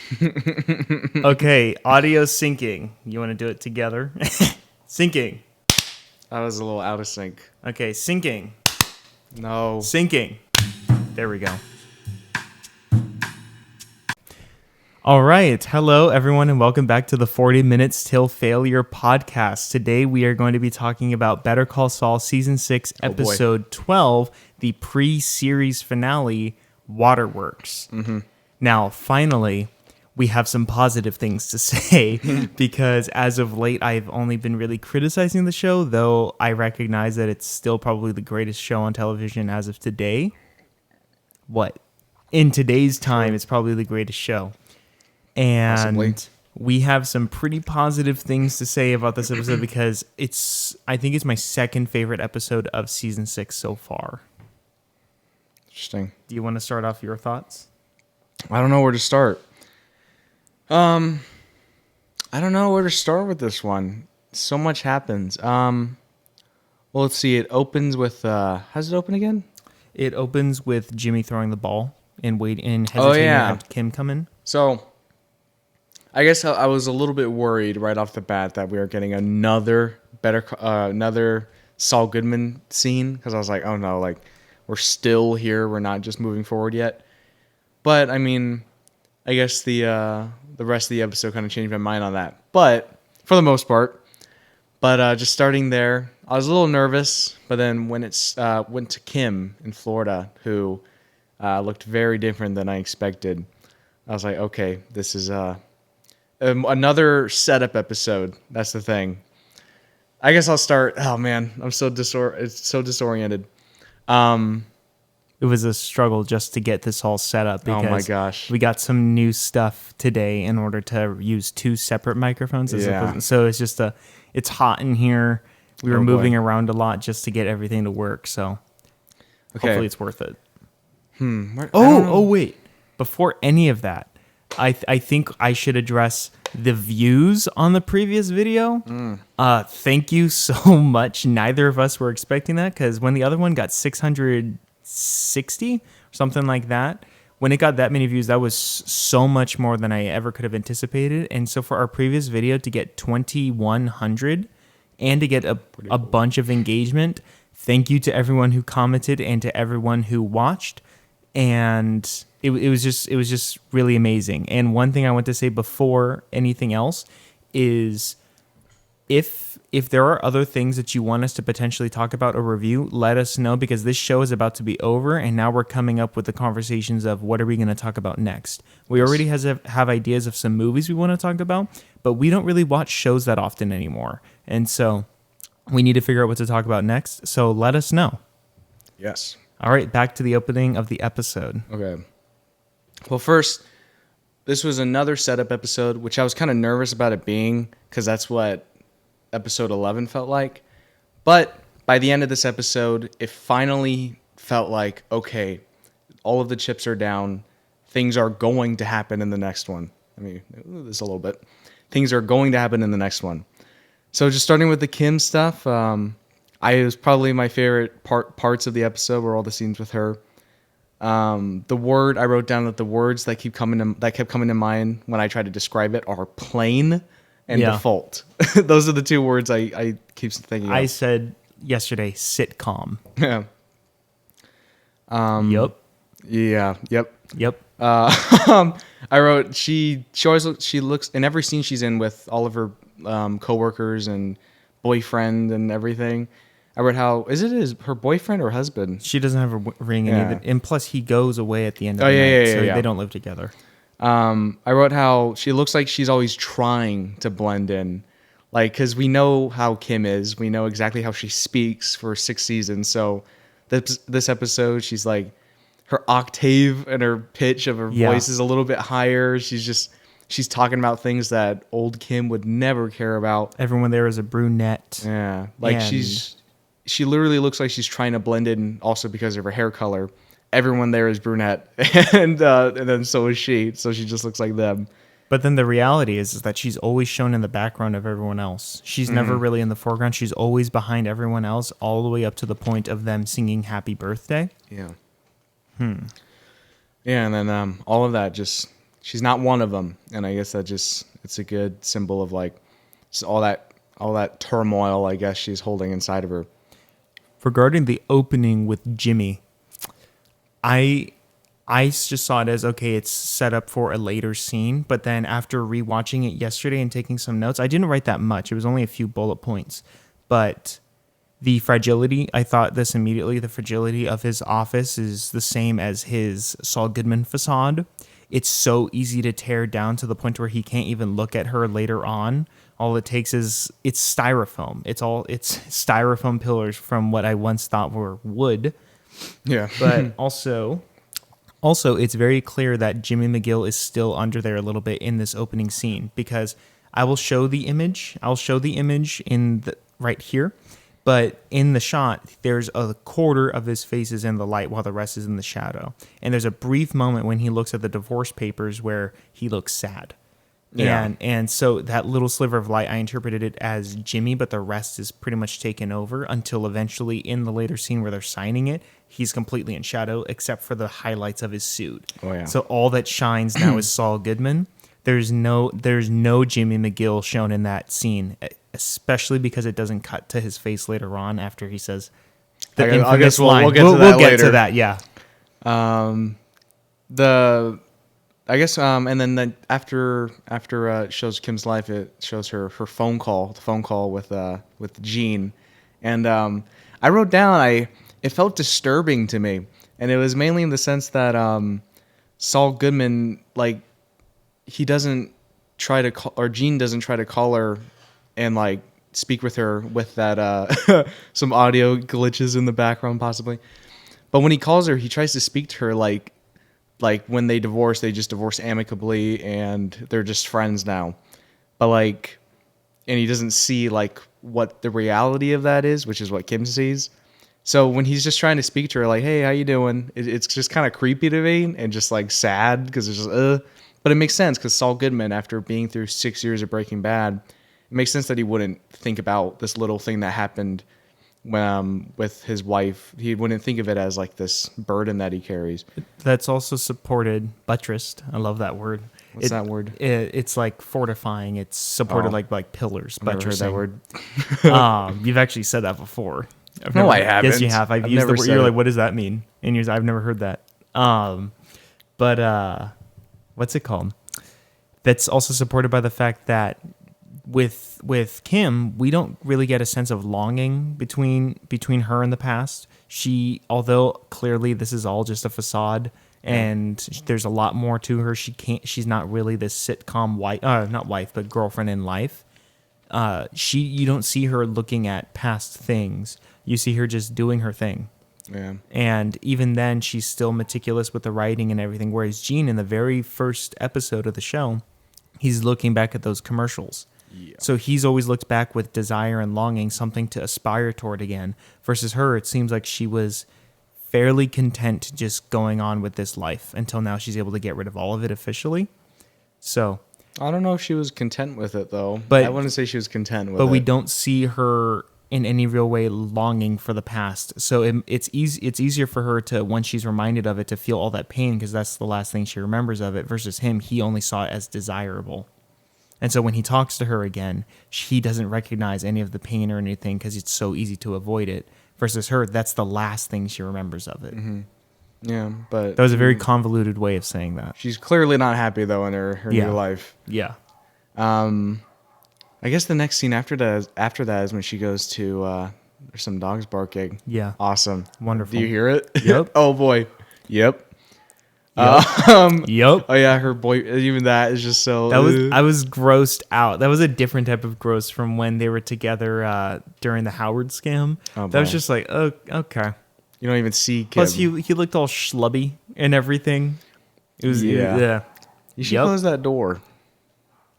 Okay, audio syncing. You want to do it together? Syncing. That was a little out of sync. Okay, syncing. No. Syncing. There we go. All right. Hello, everyone, and welcome back to the 40 Minutes Till Failure podcast. Today, we are going to be talking about Better Call Saul Season 6, Episode 12, the pre-series finale, Waterworks. Mm-hmm. Now, finally, we have some positive things to say because as of late, I've only been really criticizing the show, though I recognize that it's still probably the greatest show on television as of today. What? In today's time, it's probably the greatest show. And Possibly. we have some pretty positive things to say about this episode because I think it's my second favorite episode of season 6 so far. Interesting. Do you want to start off your thoughts? I don't know where to start. I don't know where to start with this one. So much happens. Well, let's see. It opens with how does it open again? It opens with Jimmy throwing the ball and hesitating to have Kim come in. So, I guess I was a little bit worried right off the bat that we were getting another Saul Goodman scene because I was like, oh no, like we're still here. We're not just moving forward yet. But I mean, I guess the rest of the episode kind of changed my mind on that. But for the most part, just starting there, I was a little nervous. But then when it went to Kim in Florida, who looked very different than I expected, I was like, okay, this is another setup episode. That's the thing. I guess I'll start. Oh man, I'm so disoriented. It was a struggle just to get this all set up because oh my gosh, we got some new stuff today in order to use two separate microphones. Yeah. So it's just it's hot in here. We were moving around a lot just to get everything to work. So hopefully it's worth it. Wait. Before any of that, I think I should address the views on the previous video. Thank you so much. Neither of us were expecting that because when the other one got 660 or something like that, when it got that many views, that was so much more than I ever could have anticipated. And so for our previous video to get 2,100 and to get a bunch of engagement, thank you to everyone who commented and to everyone who watched. And it was just really amazing. And one thing I want to say before anything else is if there are other things that you want us to potentially talk about or review, let us know because this show is about to be over and now we're coming up with the conversations of what are we going to talk about next. We already have ideas of some movies we want to talk about, but we don't really watch shows that often anymore. And so we need to figure out what to talk about next. So let us know. yes. All right, back to the opening of the episode. Okay. Well, first, this was another setup episode, which I was kind of nervous about it being because that's what episode 11 felt like. But by the end of this episode, it finally felt like, okay, all of the chips are down. Things are going to happen in the next one. I mean, this a little bit. Things are going to happen in the next one. So just starting with the Kim stuff, it was probably my favorite parts of the episode were all the scenes with her. I wrote down that the words that kept coming to mind when I tried to describe it are plain and default. Those are the two words I keep thinking of. I said yesterday, sitcom. Yeah. Yep. Yeah. Yep. Yep. I wrote she looks in every scene she's in with all of her coworkers and boyfriend and everything. I read is her boyfriend or husband? She doesn't have a ring, Yeah. and plus he goes away at the end of the night, so they don't live together. I wrote how she looks like she's always trying to blend in, like because we know how Kim is, we know exactly how she speaks for 6 seasons. So this episode, she's like her octave and her pitch of her voice is a little bit higher. She's talking about things that old Kim would never care about. Everyone there is a brunette. Yeah, like she literally looks like she's trying to blend in also because of her hair color. Everyone there is brunette, and then so is she. So she just looks like them. But then the reality is that she's always shown in the background of everyone else. She's never really in the foreground. She's always behind everyone else, all the way up to the point of them singing "Happy Birthday." Yeah. Yeah, and then all of that just she's not one of them, and I guess it's a good symbol of like all that turmoil I guess she's holding inside of her. Regarding the opening with Jimmy, I just saw it as, okay, it's set up for a later scene, but then after rewatching it yesterday and taking some notes, I didn't write that much. It was only a few bullet points, but the fragility, I thought this immediately, the fragility of his office is the same as his Saul Goodman facade. It's so easy to tear down to the point where he can't even look at her later on. All it takes is, it's styrofoam. It's styrofoam pillars from what I once thought were wood. Yeah. But also, it's very clear that Jimmy McGill is still under there a little bit in this opening scene, because I will show the image. I'll show the image right here, but in the shot, there's a quarter of his face is in the light while the rest is in the shadow. And there's a brief moment when he looks at the divorce papers where he looks sad. Yeah. And so that little sliver of light, I interpreted it as Jimmy, but the rest is pretty much taken over until eventually in the later scene where they're signing it, he's completely in shadow except for the highlights of his suit. Oh, yeah. So all that shines now is Saul Goodman. There's no Jimmy McGill shown in that scene, especially because it doesn't cut to his face later on after he says the I guess infamous line. we'll get to that We'll get later. to that, yeah. I guess and then after it shows Kim's life, it shows her phone call with Gene, and I wrote down it felt disturbing to me, and it was mainly in the sense that Saul Goodman, like, he doesn't try to call, or Gene doesn't try to call her and like speak with her with that some audio glitches in the background possibly, but when he calls her, he tries to speak to her like when they divorce, they just divorce amicably and they're just friends now. But like, and he doesn't see like what the reality of that is, which is what Kim sees. So when he's just trying to speak to her like, hey, how you doing? It's just kind of creepy to me and just like sad because it's just, but it makes sense because Saul Goodman, after being through 6 years of Breaking Bad, it makes sense that he wouldn't think about this little thing that happened with his wife. He wouldn't think of it as like this burden that he carries. That's also supported, buttressed. I love that word. What's that word? It's like fortifying. It's supported like pillars. I've never heard that word. You've actually said that before. I haven't. Yes, you have. I've used the word. You're like, what does that mean? And I've never heard that. But what's it called? That's also supported by the fact that with Kim, we don't really get a sense of longing between her and the past. Although clearly this is all just a facade, and there's a lot more to her. She's not really this sitcom girlfriend in life. You don't see her looking at past things. You see her just doing her thing. Yeah. And even then, she's still meticulous with the writing and everything. Whereas Gene, in the very first episode of the show, he's looking back at those commercials. Yeah. So he's always looked back with desire and longing, something to aspire toward again. Versus her, it seems like she was fairly content just going on with this life until now she's able to get rid of all of it officially. So I don't know if she was content with it though. But I wouldn't say she was content with it. But we don't see her in any real way longing for the past. So it's easier for her to, once she's reminded of it, to feel all that pain because that's the last thing she remembers of it. Versus him, he only saw it as desirable. And so when he talks to her again, he doesn't recognize any of the pain or anything because it's so easy to avoid it. Versus her, that's the last thing she remembers of it. Mm-hmm. Yeah, but that was a very convoluted way of saying that. She's clearly not happy though in her new life. Yeah. I guess the next scene after that is when she goes to there's some dogs barking. Yeah. Awesome. Wonderful. Do you hear it? Yep. Oh boy. Yep. Yep. Oh yeah, her boy. Even that is just so. I was grossed out. That was a different type of gross from when they were together during the Howard scam. Oh, that was just like, oh, okay. You don't even see Kim. Plus, he looked all schlubby and everything. It was yeah. You should close that door.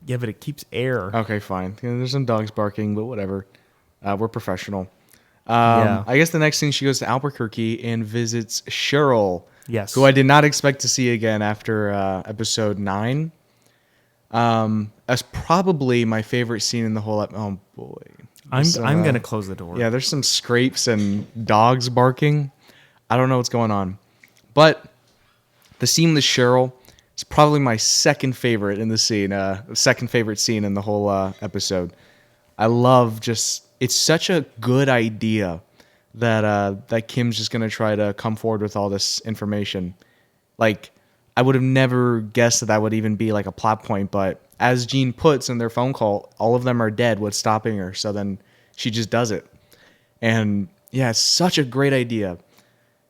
Yeah, but it keeps air. Okay, fine. There's some dogs barking, but whatever. We're professional. I guess the next thing, she goes to Albuquerque and visits Cheryl. Yes. Who I did not expect to see again after episode 9. That's probably my favorite scene in the whole episode. Oh, boy. I'm going to close the door. Yeah, there's some scrapes and dogs barking. I don't know what's going on. But the scene with Cheryl, It's probably my second favorite in the scene. Second favorite scene in the whole episode. I love it's such a good idea that Kim's just gonna try to come forward with all this information. Like, I would have never guessed that would even be like a plot point, but as Jean puts in their phone call, all of them are dead. What's stopping her? So then she just does it. And yeah, it's such a great idea.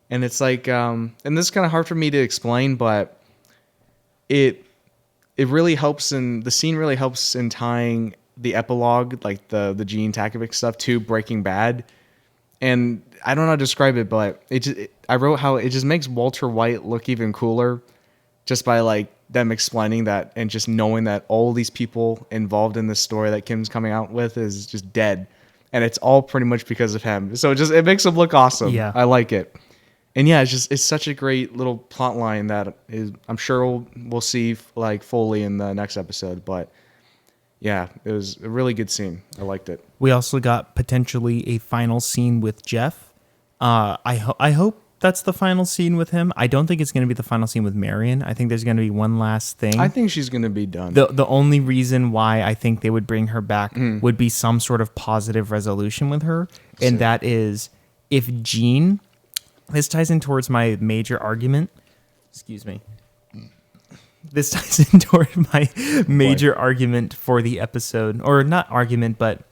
And it's like, and this is kind of hard for me to explain, but it really helps, and the scene really helps in tying the epilogue, like the Gene Takovic stuff, to Breaking Bad. And I don't know how to describe it, but I wrote how it just makes Walter White look even cooler, just by like them explaining that and just knowing that all these people involved in this story that Kim's coming out with is just dead, and it's all pretty much because of him. So it makes him look awesome. Yeah, I like it. And yeah, it's such a great little plot line that I'm sure we'll see like fully in the next episode. But yeah, it was a really good scene. I liked it. we also got potentially a final scene with Jeff. I hope that's the final scene with him. I don't think it's going to be the final scene with Marion. I think there's going to be one last thing. I think she's going to be done. The only reason why I think they would bring her back would be some sort of positive resolution with her, and that is if Jean. This ties in towards my major argument. Excuse me. This ties in toward my major argument for the episode, or not argument, but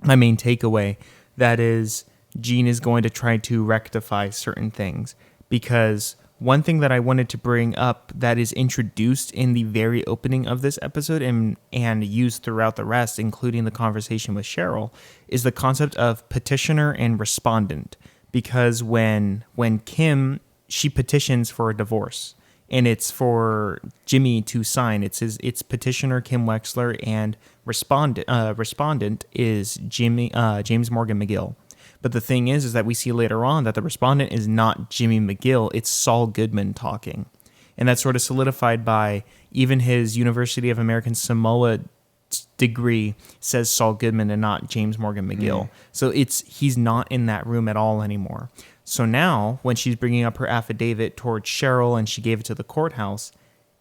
my main takeaway. That is, Jean is going to try to rectify certain things, because one thing that I wanted to bring up that is introduced in the very opening of this episode and used throughout the rest, including the conversation with Cheryl, is the concept of petitioner and respondent. Because when Kim, she petitions for a divorce, and it's for Jimmy to sign. It's petitioner Kim Wexler, and respondent is James Morgan McGill. But the thing is that we see later on that the respondent is not Jimmy McGill, it's Saul Goodman talking. And that's sort of solidified by even his University of American Samoa degree says Saul Goodman and not James Morgan McGill. So he's not in that room at all anymore. So now when she's bringing up her affidavit towards Cheryl and she gave it to the courthouse,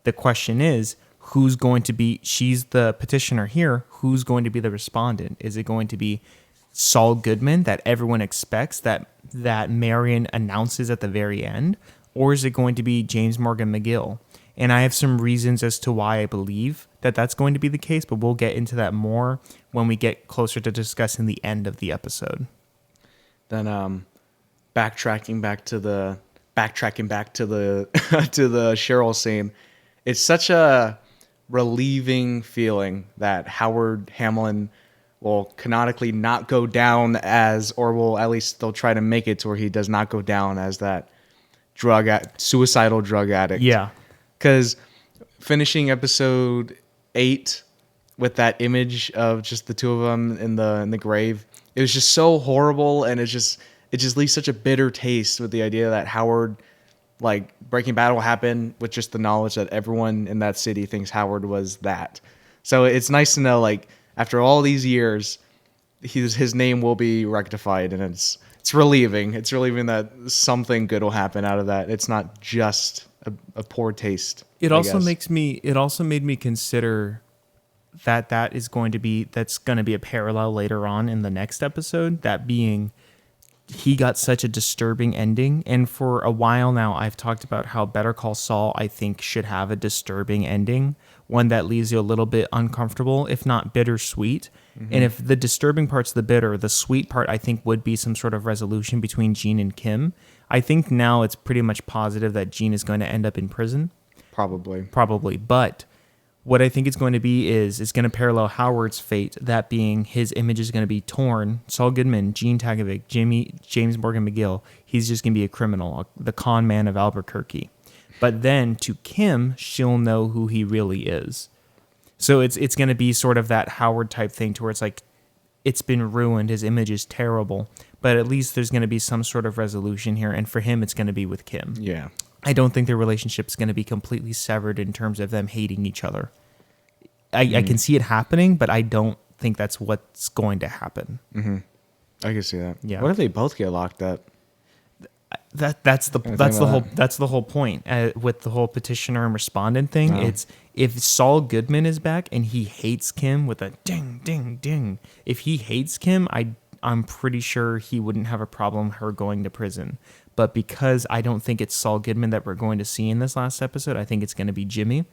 the question is, who's going to be, she's the petitioner here, who's going to be the respondent? Is it going to be Saul Goodman that everyone expects, that Marion announces at the very end? Or is it going to be James Morgan McGill? And I have some reasons as to why I believe that that's going to be the case, but we'll get into that more when we get closer to discussing the end of the episode. Then backtracking back to the to the Cheryl scene, it's such a relieving feeling that Howard Hamlin will canonically not go down as, or will at least they'll try to make it to where he does not go down as that suicidal drug addict. Yeah. Because finishing episode 8 with that image of just the two of them in the grave, it was just so horrible, and it just leaves such a bitter taste with the idea that Howard, like, Breaking Bad will happen with just the knowledge that everyone in that city thinks Howard was that. So it's nice to know, like, after all these years, his name will be rectified, and it's relieving. It's relieving that something good will happen out of that. It's not just a poor taste. It also made me consider that's going to be a parallel later on in the next episode, that being he got such a disturbing ending. And for a while now, I've talked about how Better Call Saul, I think, should have a disturbing ending, one that leaves you a little bit uncomfortable, if not bittersweet. Mm-hmm. And if the disturbing part's the bitter, the sweet part, I think, would be some sort of resolution between Gene and Kim. I think now it's pretty much positive that Gene is going to end up in prison. Probably. But what I think it's going to be is it's going to parallel Howard's fate, that being his image is going to be torn. Saul Goodman, Gene Takovic, James Morgan McGill, he's just going to be a criminal, the con man of Albuquerque. But then to Kim, she'll know who he really is. So it's going to be sort of that Howard type thing to where it's like, it's been ruined, his image is terrible, but at least there's going to be some sort of resolution here, and for him, it's going to be with Kim. Yeah. I don't think their relationship's going to be completely severed in terms of them hating each other. I can see it happening, but I don't think that's what's going to happen. Mm-hmm. I can see that. Yeah. What if they both get locked up? That's the think that's the about whole point with the whole petitioner and respondent thing. It's if Saul Goodman is back and he hates Kim with a ding ding ding. If he hates Kim, I'm pretty sure he wouldn't have a problem her going to prison. But because I don't think it's Saul Goodman that we're going to see in this last episode, I think it's going to be Jimmy.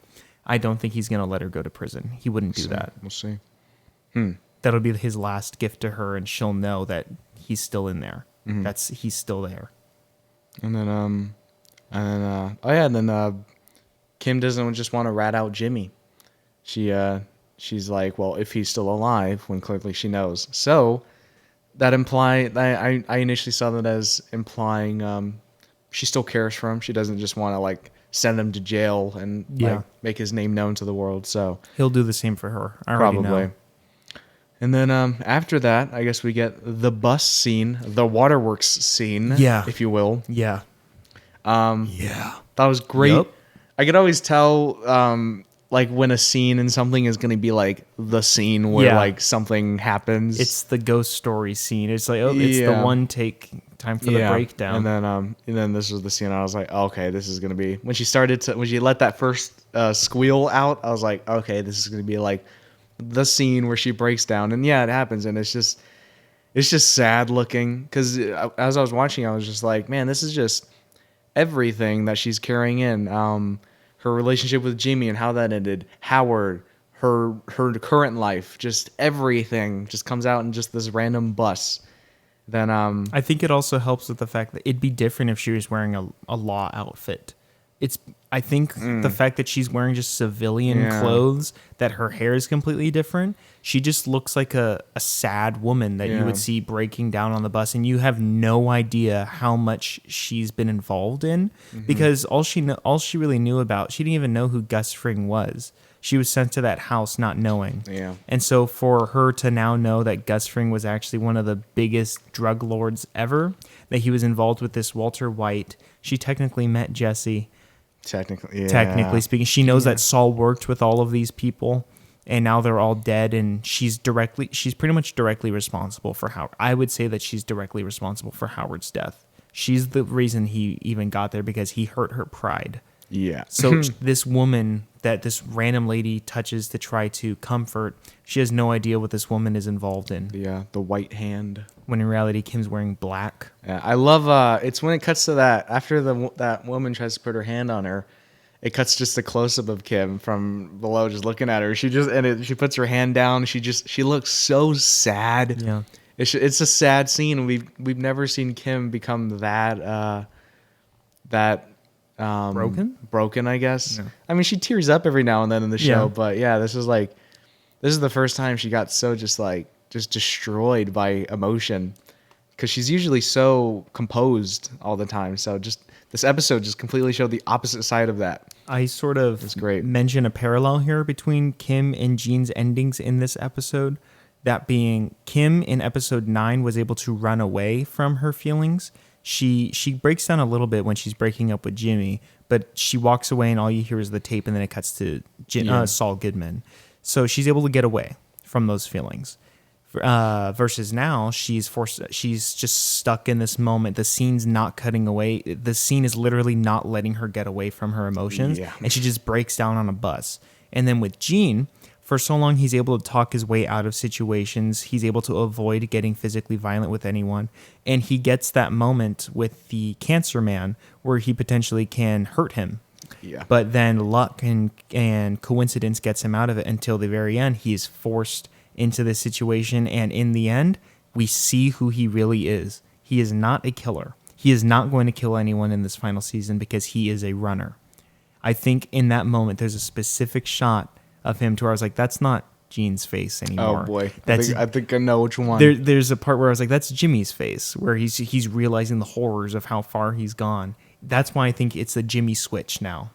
I don't think he's going to let her go to prison. He wouldn't do that. We'll see. That'll be his last gift to her, and she'll know that he's still in there. He's still there. And then Kim doesn't just want to rat out Jimmy. She's like, well, if he's still alive, when clearly she knows. So that I initially saw that as implying she still cares for him. She doesn't just want to like send him to jail and like make his name known to the world. So he'll do the same for her. I already probably know. And then after that, I guess we get the bus scene, the Waterworks scene, if you will. Yeah. That was great. Yep. I could always tell like when a scene in something is going to be like the scene where like something happens. It's the ghost story scene. It's like, it's the one take time for the breakdown. And then this was the scene. I was like, okay, this is going to be when she let that first squeal out. I was like, okay, this is going to be like the scene where she breaks down. And it happens. And it's just sad looking because as I was watching, I was just like, man, this is just everything that she's carrying in. Her relationship with Jimmy and how that ended. Howard, her current life, just everything just comes out in just this random bus. Then I think it also helps with the fact that it'd be different if she was wearing a law outfit. I think the fact that she's wearing just civilian clothes, that her hair is completely different. She just looks like a sad woman that you would see breaking down on the bus, and you have no idea how much she's been involved in because all she really knew about, she didn't even know who Gus Fring was. She was sent to that house not knowing. Yeah. And so for her to now know that Gus Fring was actually one of the biggest drug lords ever, that he was involved with this Walter White, she technically met Jesse. Technically speaking, she knows that Saul worked with all of these people, and now they're all dead, and she's pretty much directly responsible for Howard. I would say that she's directly responsible for Howard's death. She's the reason he even got there because he hurt her pride. Yeah. So this woman that this random lady touches to try to comfort, she has no idea what this woman is involved in. Yeah, the white hand. When in reality, Kim's wearing black. Yeah, I love. It's when it cuts to that after that woman tries to put her hand on her. It cuts just a close up of Kim from below, just looking at her. She puts her hand down. She looks so sad. Yeah, it's a sad scene. We've never seen Kim become that broken, I guess. Yeah. I mean, she tears up every now and then in the show, but this is the first time she got so just destroyed by emotion, because she's usually so composed all the time. So just this episode just completely showed the opposite side of that. I sort of great. mention a parallel here between Kim and Jean's endings in this episode. That being, Kim in episode 9 was able to run away from her feelings. She breaks down a little bit when she's breaking up with Jimmy, but she walks away and all you hear is the tape, and then it cuts to Saul Goodman. So she's able to get away from those feelings. Versus now, she's just stuck in this moment. The scene's not cutting away. The scene is literally not letting her get away from her emotions, and she just breaks down on a bus. And then with Gene, for so long, he's able to talk his way out of situations. He's able to avoid getting physically violent with anyone. And he gets that moment with the cancer man where he potentially can hurt him. Yeah. But then luck and coincidence gets him out of it until the very end. He is forced into this situation. And in the end, we see who he really is. He is not a killer. He is not going to kill anyone in this final season because he is a runner. I think in that moment, there's a specific shot of him to where I was like, that's not Gene's face anymore. Oh boy, That's, I think I know which one. There's a part where I was like, that's Jimmy's face, where he's realizing the horrors of how far he's gone. That's why I think it's the Jimmy switch now.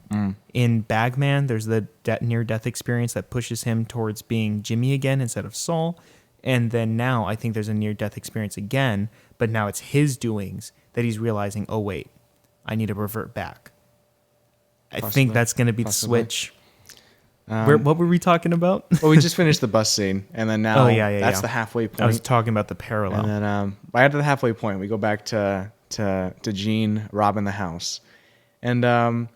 In Bagman, there's the near-death experience that pushes him towards being Jimmy again instead of Saul. And then now I think there's a near-death experience again, but now it's his doings that he's realizing, oh wait, I need to revert back. I think that's going to be the switch. What were we talking about? Well, we just finished the bus scene, and then now that's the halfway point. I was talking about the parallel. And then right after the halfway point, we go back to to Gene robbing the house. And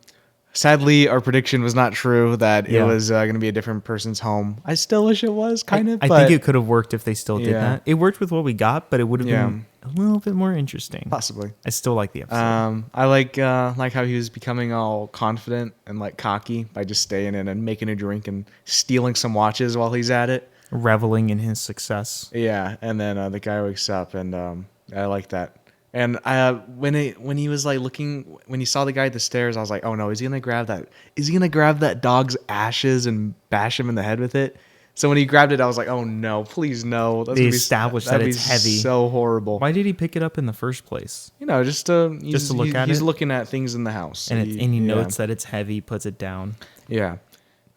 sadly, our prediction was not true that it was going to be a different person's home. I still wish it was, kind of. I think it could have worked if they still did Yeah. that. It worked with what we got, but it would have been a little bit more interesting. Possibly. I still like the episode. I like how he was becoming all confident and like cocky by just staying in and making a drink and stealing some watches while he's at it. Reveling in his success. Yeah, and then the guy wakes up, and I like that. And when he was like when he saw the guy at the stairs, I was like, oh no, is he gonna grab that? Is he gonna grab that dog's ashes and bash him in the head with it? So when he grabbed it, I was like, oh no, please no. They established that it's heavy. So horrible. Why did he pick it up in the first place? You know, just to look at it. He's looking at things in the house, And he notes that it's heavy, puts it down. Yeah.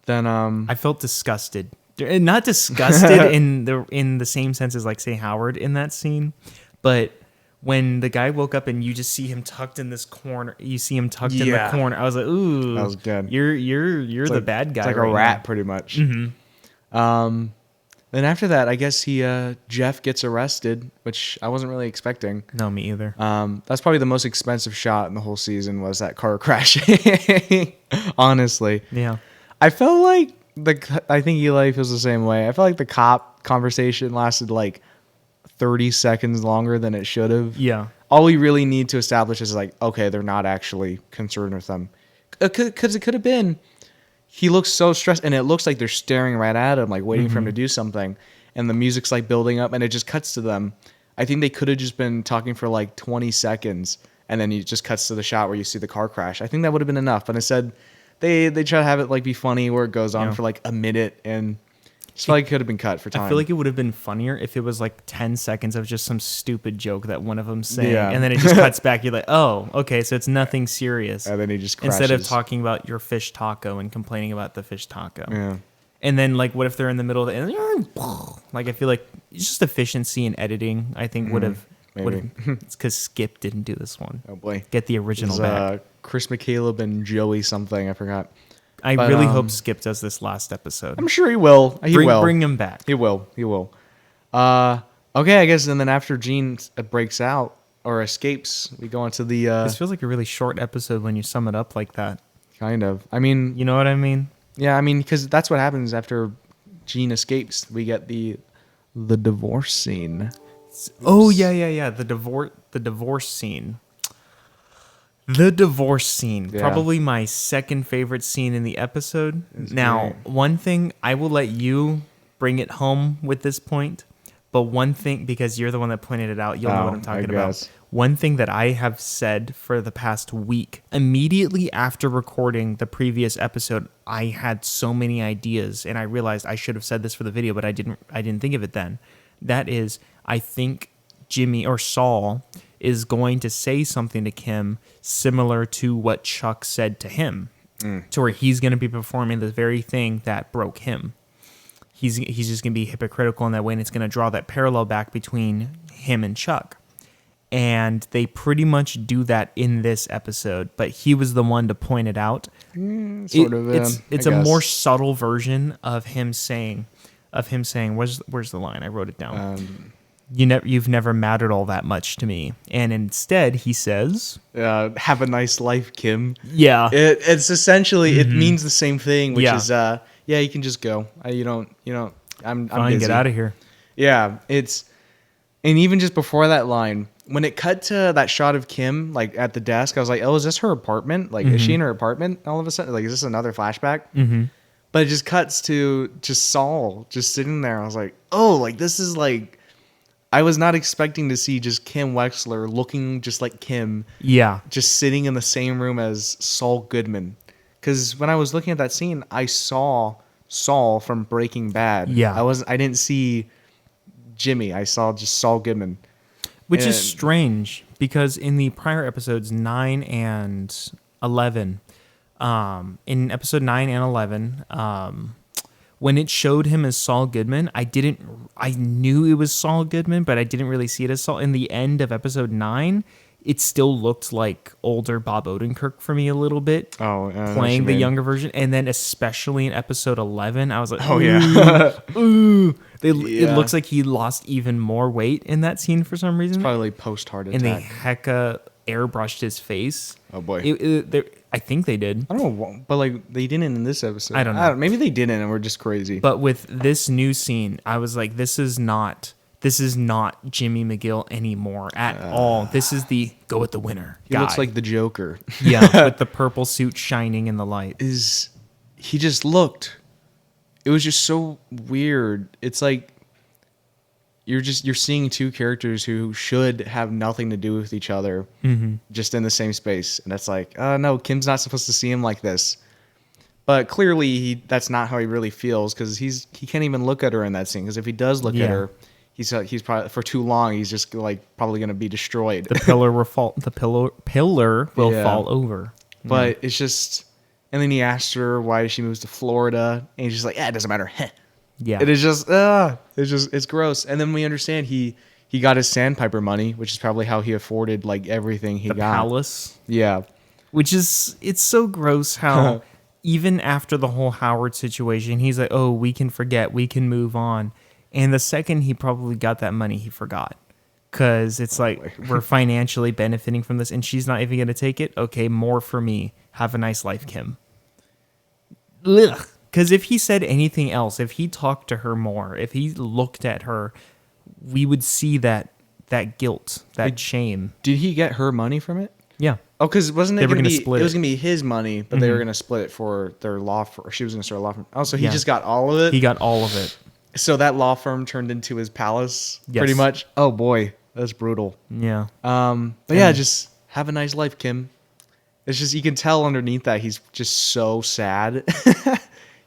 Then I felt disgusted. Not disgusted in the same sense as like say Howard in that scene, but when the guy woke up and you just see him tucked in this corner, you see him tucked in the corner. I was like, ooh, that was good. You're the bad guy. It's like right a rat, now. pretty much. Mm-hmm. Then after that, I guess Jeff gets arrested, which I wasn't really expecting. No, me either. That's probably the most expensive shot in the whole season was that car crashing. Honestly, Yeah. I felt like I think Eli feels the same way. I felt like the cop conversation lasted like 30 seconds longer than it should have. Yeah. All we really need to establish is like, okay, they're not actually concerned with them. Because it could have been, he looks so stressed, and it looks like they're staring right at him, like waiting for him to do something. And the music's like building up, and it just cuts to them. I think they could have just been talking for like 20 seconds, and then it just cuts to the shot where you see the car crash. I think that would have been enough. But instead, they try to have it like be funny where it goes on for like a minute, and just feel like it could have been cut for time. I feel like it would have been funnier if it was like 10 seconds of just some stupid joke that one of them saying, and then it just cuts back. You're like, oh, okay, so it's nothing serious. And then he just crashes. Instead of talking about your fish taco and complaining about the fish taco. Yeah. And then like, what if they're in the middle of the like? I feel like it's just efficiency in editing. I think would have. It's because Skip didn't do this one. Oh boy, Get the original back. Chris McCaleb and Joey something, I forgot. I really hope Skip does this last episode. I'm sure he will. He will bring him back. He will. Okay, I guess. And then after Gene breaks out or escapes, we go into the. This feels like a really short episode when you sum it up like that. Kind of. I mean, you know what I mean? Yeah, I mean, because that's what happens after Gene escapes. We get the divorce scene. Oh yeah. The divorce scene. The divorce scene. Yeah. Probably my second favorite scene in the episode. Now, great. one thing, I will let you bring it home with this point, but one thing, because you're the one that pointed it out, you'll know what I'm talking about. One thing that I have said for the past week, immediately after recording the previous episode, I had so many ideas, and I realized I should have said this for the video, but I didn't think of it then. That is, I think Jimmy or Saul is going to say something to Kim similar to what Chuck said to him, to where he's going to be performing the very thing that broke him. He's just going to be hypocritical in that way, and it's going to draw that parallel back between him and Chuck. And they pretty much do that in this episode, but he was the one to point it out. It's a more subtle version of him saying, where's the line? I wrote it down. You've never mattered all that much to me. And instead he says, have a nice life, Kim. Yeah. It's essentially, it means the same thing, which is, you can just go. I'm busy. Get out of here. Yeah. And even just before that line, when it cut to that shot of Kim, like at the desk, I was like, oh, is this her apartment? Like, is she in her apartment all of a sudden? Like, is this another flashback? Mm-hmm. But it just cuts to just Saul just sitting there. I was like, oh, like this is like, I was not expecting to see just Kim Wexler looking just like Kim. Yeah. Just sitting in the same room as Saul Goodman. Because when I was looking at that scene, I saw Saul from Breaking Bad. Yeah. I didn't see Jimmy. I saw just Saul Goodman. Which is strange because in the prior episodes 9 and 11, in episode 9 and 11, when it showed him as Saul Goodman, I knew it was Saul Goodman, but I didn't really see it as Saul. In the end of episode 9, it still looked like older Bob Odenkirk for me a little bit. Playing the younger version. And then especially in episode 11, I was like, ooh. It looks like he lost even more weight in that scene for some reason. It's probably post-heart attack. And they hecka airbrushed his face. Oh boy. I think they did. I don't know, but like they didn't in this episode. I don't know. Maybe they didn't, and we're just crazy. But with this new scene, I was like, this is not Jimmy McGill anymore at all. This is the go with the winner. He looks like the Joker. Yeah, with the purple suit shining in the light. He just looked. It was just so weird. It's like you're seeing two characters who should have nothing to do with each other, just in the same space, and that's like, no, Kim's not supposed to see him like this. But clearly, that's not how he really feels, because he can't even look at her in that scene. Because if he does look at her, he's probably for too long. He's just like probably going to be destroyed. The pillar will fall. The pillar will fall over. But it's just, and then he asked her why she moves to Florida, and he's just like, it doesn't matter. Yeah, it is just, it's gross. And then we understand he got his Sandpiper money, which is probably how he afforded like everything he got. The palace. Yeah, which is, it's so gross how even after the whole Howard situation, he's like, oh, we can forget, we can move on. And the second he probably got that money, he forgot. Because it's like, we're financially benefiting from this, and she's not even going to take it. Okay, more for me. Have a nice life, Kim. Ugh. Because if he said anything else, if he talked to her more, if he looked at her, we would see that guilt, that shame. Did he get her money from it? Yeah. Oh, because wasn't it going to be? It split was going to be his money, but they were going to split it for their law firm. She was going to start a law firm. Oh, so he just got all of it. He got all of it. So that law firm turned into his palace, Yes. pretty much. Oh boy, that's brutal. Yeah. But yeah, just have a nice life, Kim. It's just, you can tell underneath that he's just so sad.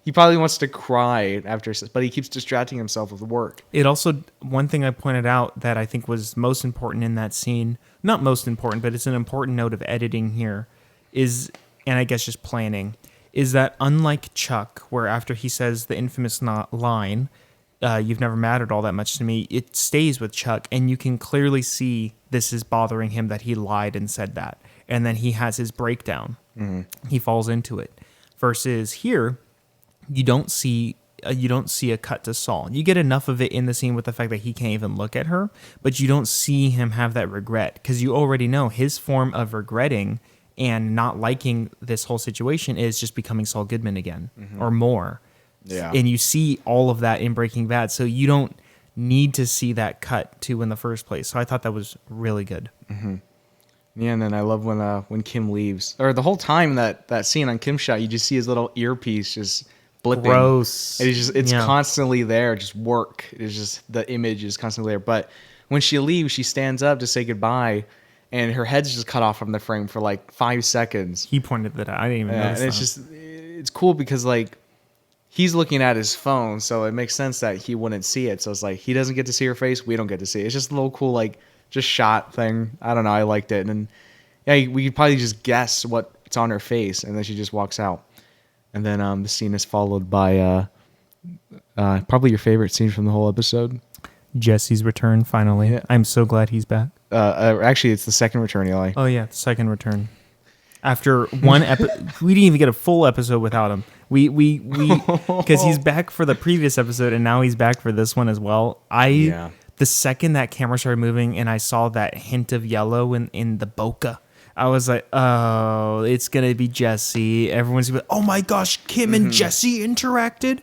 He probably wants to cry after, but he keeps distracting himself with work. It also, one thing I pointed out that I think was most important in that scene, not most important, but it's an important note of editing here, is, and I guess just planning, is that unlike Chuck, where after he says the infamous line, you've never mattered all that much to me, it stays with Chuck, and you can clearly see this is bothering him that he lied and said that. And then he has his breakdown. Mm-hmm. He falls into it. Versus here, you don't see a cut to Saul. You get enough of it in the scene with the fact that he can't even look at her, but you don't see him have that regret, because you already know his form of regretting and not liking this whole situation is just becoming Saul Goodman again, or more. Yeah. And you see all of that in Breaking Bad, so you don't need to see that cut to in the first place. So I thought that was really good. Mm-hmm. Yeah, and then I love when Kim leaves, or the whole time that scene on Kim's shot, you just see his little earpiece just blipping. Gross. And it's constantly there, just work. It's just, the image is constantly there. But when she leaves, she stands up to say goodbye, and her head's just cut off from the frame for like 5 seconds. He pointed that out. I didn't even notice and it's that. it's cool because like he's looking at his phone, so it makes sense that he wouldn't see it. So it's like he doesn't get to see her face, we don't get to see it. It's just a little cool, like, just shot thing. I don't know. I liked it. And yeah, we could probably just guess what's on her face, and then she just walks out. And then the scene is followed by probably your favorite scene from the whole episode. Jesse's return, finally. Yeah. I'm so glad he's back. Actually, it's the second return, Eli. Oh, yeah, the second return. After one episode, we didn't even get a full episode without him. We because he's back for the previous episode, and now he's back for this one as well. The second that camera started moving and I saw that hint of yellow in the bokeh, I was like, oh, it's going to be Jesse. Everyone's going to be like, oh my gosh, Kim and Jesse interacted?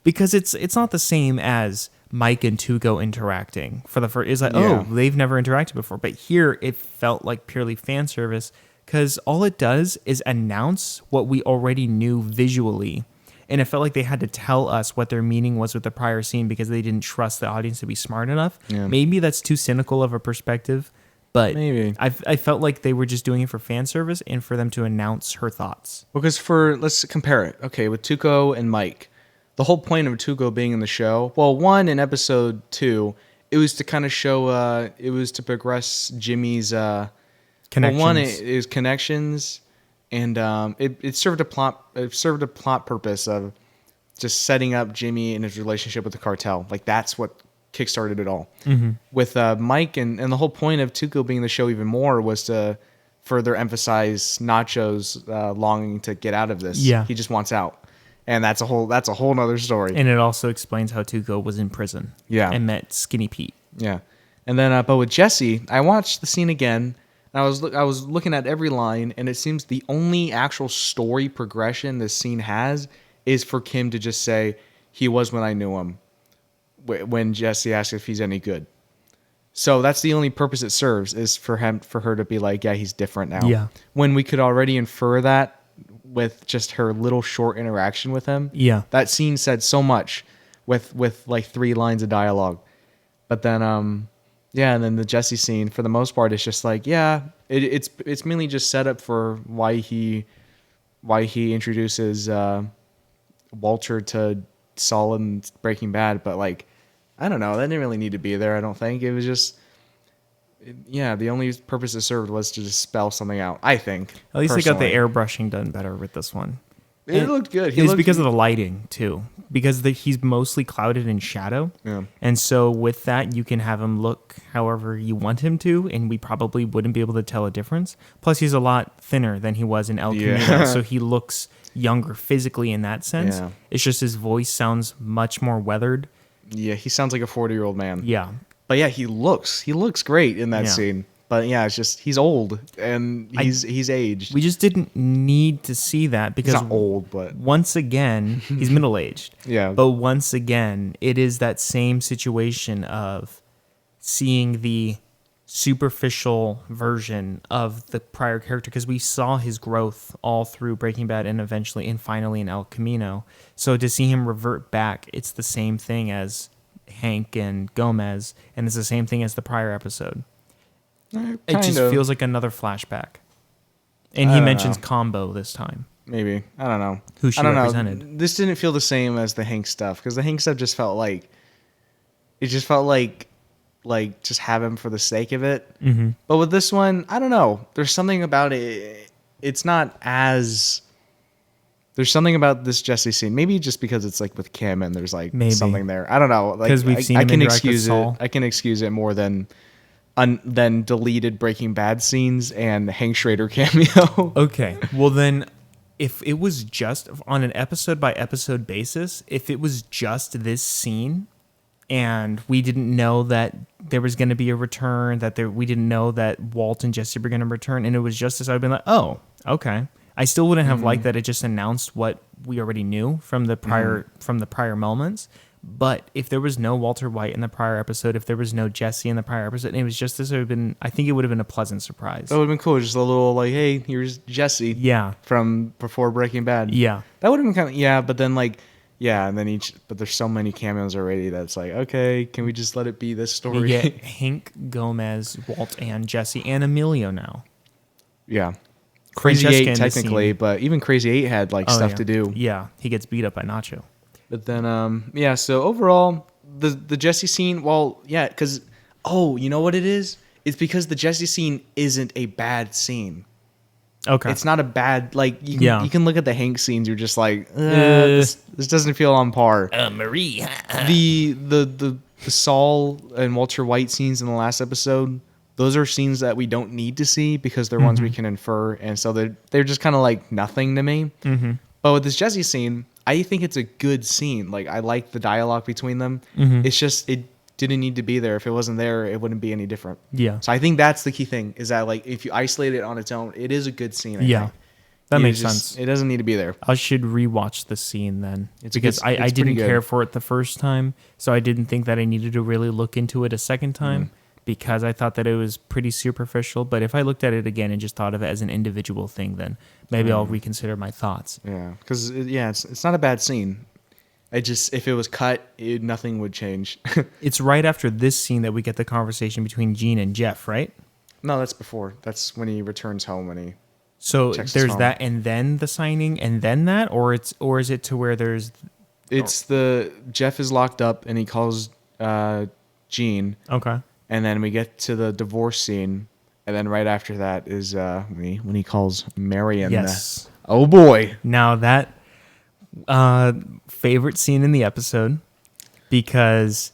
Because it's not the same as Mike and Tuco interacting for the first. It's like, oh, they've never interacted before. But here it felt like purely fan service, because all it does is announce what we already knew visually. And it felt like they had to tell us what their meaning was with the prior scene because they didn't trust the audience to be smart enough. Yeah. Maybe that's too cynical of a perspective, but maybe I felt like they were just doing it for fan service and for them to announce her thoughts. Because let's compare it. Okay, with Tuco and Mike, the whole point of Tuco being in the show, well, one, in episode 2, it was to kind of show, it was to progress Jimmy's connections. Well, one, it is connections. And it served a plot purpose of just setting up Jimmy and his relationship with the cartel. Like, that's what kickstarted it all. Mm-hmm. With Mike and the whole point of Tuco being in the show even more was to further emphasize Nacho's longing to get out of this. Yeah, he just wants out, and that's a whole nother story. And it also explains how Tuco was in prison. Yeah, and met Skinny Pete. Yeah, and then but with Jesse, I watched the scene again. And I was looking at every line, and it seems the only actual story progression this scene has is for Kim to just say, "He was when I knew him," when Jesse asks if he's any good. So that's the only purpose it serves, is for her to be like, "Yeah, he's different now." Yeah. When we could already infer that with just her little short interaction with him. Yeah. That scene said so much with like 3 lines of dialogue. But then yeah, and then the Jesse scene for the most part is just like, yeah, it's mainly just set up for why he introduces Walter to Saul in Breaking Bad, but like I don't know, that didn't really need to be there. I don't think it was just yeah, the only purpose it served was to just spell something out. I think At least they got the personally. airbrushing done better with this one. It looked good. It's because of the lighting too, because he's mostly clouded in shadow. Yeah. And so with that, you can have him look however you want him to, and we probably wouldn't be able to tell a difference. Plus, he's a lot thinner than he was in El Camino, so he looks younger physically in that sense. Yeah. It's just his voice sounds much more weathered. Yeah, he sounds like a 40-year-old man. Yeah. But yeah, he looks great in that Yeah. scene. But yeah, it's just he's old and he's aged. We just didn't need to see that He's because not old, but once again, he's middle-aged. Yeah. But once again, it is that same situation of seeing the superficial version of the prior character, because we saw his growth all through Breaking Bad and eventually and finally in El Camino. So to see him revert back, it's the same thing as Hank and Gomez, and it's the same thing as the prior episode. It just feels like another flashback. And he don't mentions know. Combo this time. Maybe. I don't know. Who she I don't represented. know. This didn't feel the same as the Hank stuff, because the Hank stuff just felt like just have him for the sake of it. Mm-hmm. But with this one, I don't know. There's something about it. It's not as. There's something about this Jesse scene. Maybe just because it's like with Kim and there's like Maybe. something there. I don't know. Like 'Cause we've seen him can interact with excuse it. Saul. I can excuse it more than deleted Breaking Bad scenes and Hank Schrader cameo. Okay. Well, then, if it was just on an episode by episode basis, if it was just this scene and we didn't know that there was going to be a return, we didn't know that Walt and Jesse were going to return, and it was just this, I'd been like, oh, okay. I still wouldn't have liked that it just announced what we already knew from the prior moments. But if there was no Walter White in the prior episode, if there was no Jesse in the prior episode, and it was just this, I think it would have been a pleasant surprise. That would have been cool. Just a little like, hey, here's Jesse. Yeah. From before Breaking Bad. Yeah. That would have been kind of, yeah, but then like, yeah, and then but there's so many cameos already that's like, okay, can we just let it be this story? We get Hank, Gomez, Walt, and Jesse, and Emilio now. Yeah. Crazy Francesca in 8 the technically, scene. but even Crazy 8 had like stuff yeah. to do. Yeah, he gets beat up by Nacho. But then, yeah, so overall, the Jesse scene, well, yeah, because, oh, you know what it is? It's because the Jesse scene isn't a bad scene. Okay. It's not a bad, like, you can look at the Hank scenes, you're just like, this doesn't feel on par. Marie. The Saul and Walter White scenes in the last episode, those are scenes that we don't need to see because they're ones we can infer, and so they're just kind of like nothing to me. Mm-hmm. But with this Jesse scene, I think it's a good scene. Like, I like the dialogue between them. Mm-hmm. It's just it didn't need to be there. If it wasn't there, it wouldn't be any different. Yeah. So I think that's the key thing, is that like if you isolate it on its own, it is a good scene. I think. That makes sense. It doesn't need to be there. I should rewatch the scene then. It's because good- I it's pretty didn't good. care for it the first time, so I didn't think that I needed to really look into it a second time. Because I thought that it was pretty superficial. But if I looked at it again and just thought of it as an individual thing, then maybe I'll reconsider my thoughts. Yeah, because it's not a bad scene. It just, if it was cut, nothing would change. It's right after this scene that we get the conversation between Gene and Jeff, right? No, that's before. That's when he returns home when he. So Checks his there's phone. that, and then the signing, and then that, or is it to where there's? It's Jeff is locked up and he calls Gene, Okay. and then we get to the divorce scene, and then right after that is when he calls Marion. Yes. Oh boy. Now that favorite scene in the episode, because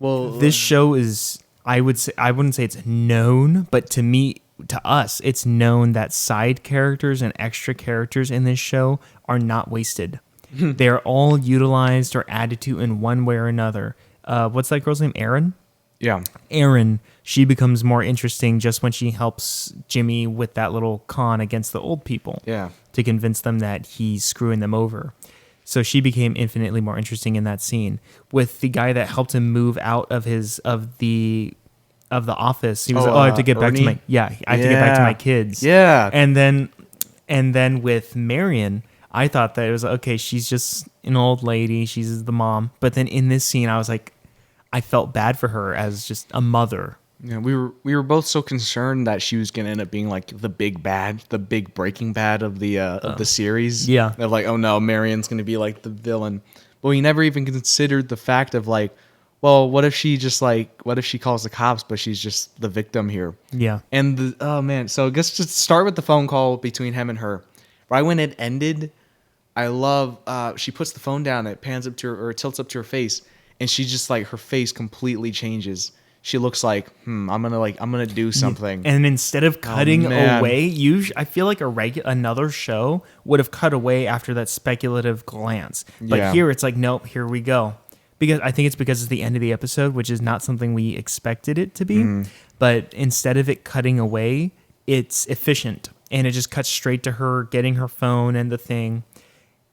this show is, I wouldn't say it's known, but to us, it's known that side characters and extra characters in this show are not wasted. They're all utilized or added to in one way or another. What's that girl's name? Erin? Yeah. Erin, she becomes more interesting just when she helps Jimmy with that little con against the old people. Yeah. To convince them that he's screwing them over. So she became infinitely more interesting in that scene. With the guy that helped him move out of the office, he was like, "Oh, I have to get back to Ernie? my I have to get back to my kids." Yeah. And then with Marion, I thought that it was okay. She's just an old lady. She's the mom. But then in this scene, I was like, I felt bad for her as just a mother. Yeah, we were both so concerned that she was gonna end up being like the big bad, the big Breaking Bad of the series. Yeah. Of like, oh no, Marion's gonna be like the villain. But we never even considered the fact of like, well, what if she calls the cops, but she's just the victim here? Yeah. And oh man, so I guess just start with the phone call between him and her. Right when it ended, I love she puts the phone down, it pans up to her or tilts up to her face, and she just like her face completely changes. She looks like, I'm gonna do something. And instead of cutting man. away, I feel like another show would have cut away after that speculative glance. But Yeah. here it's like, nope, here we go. Because I think it's because it's the end of the episode, which is not something we expected it to be. But instead of it cutting away, it's efficient. And it just cuts straight to her getting her phone and the thing.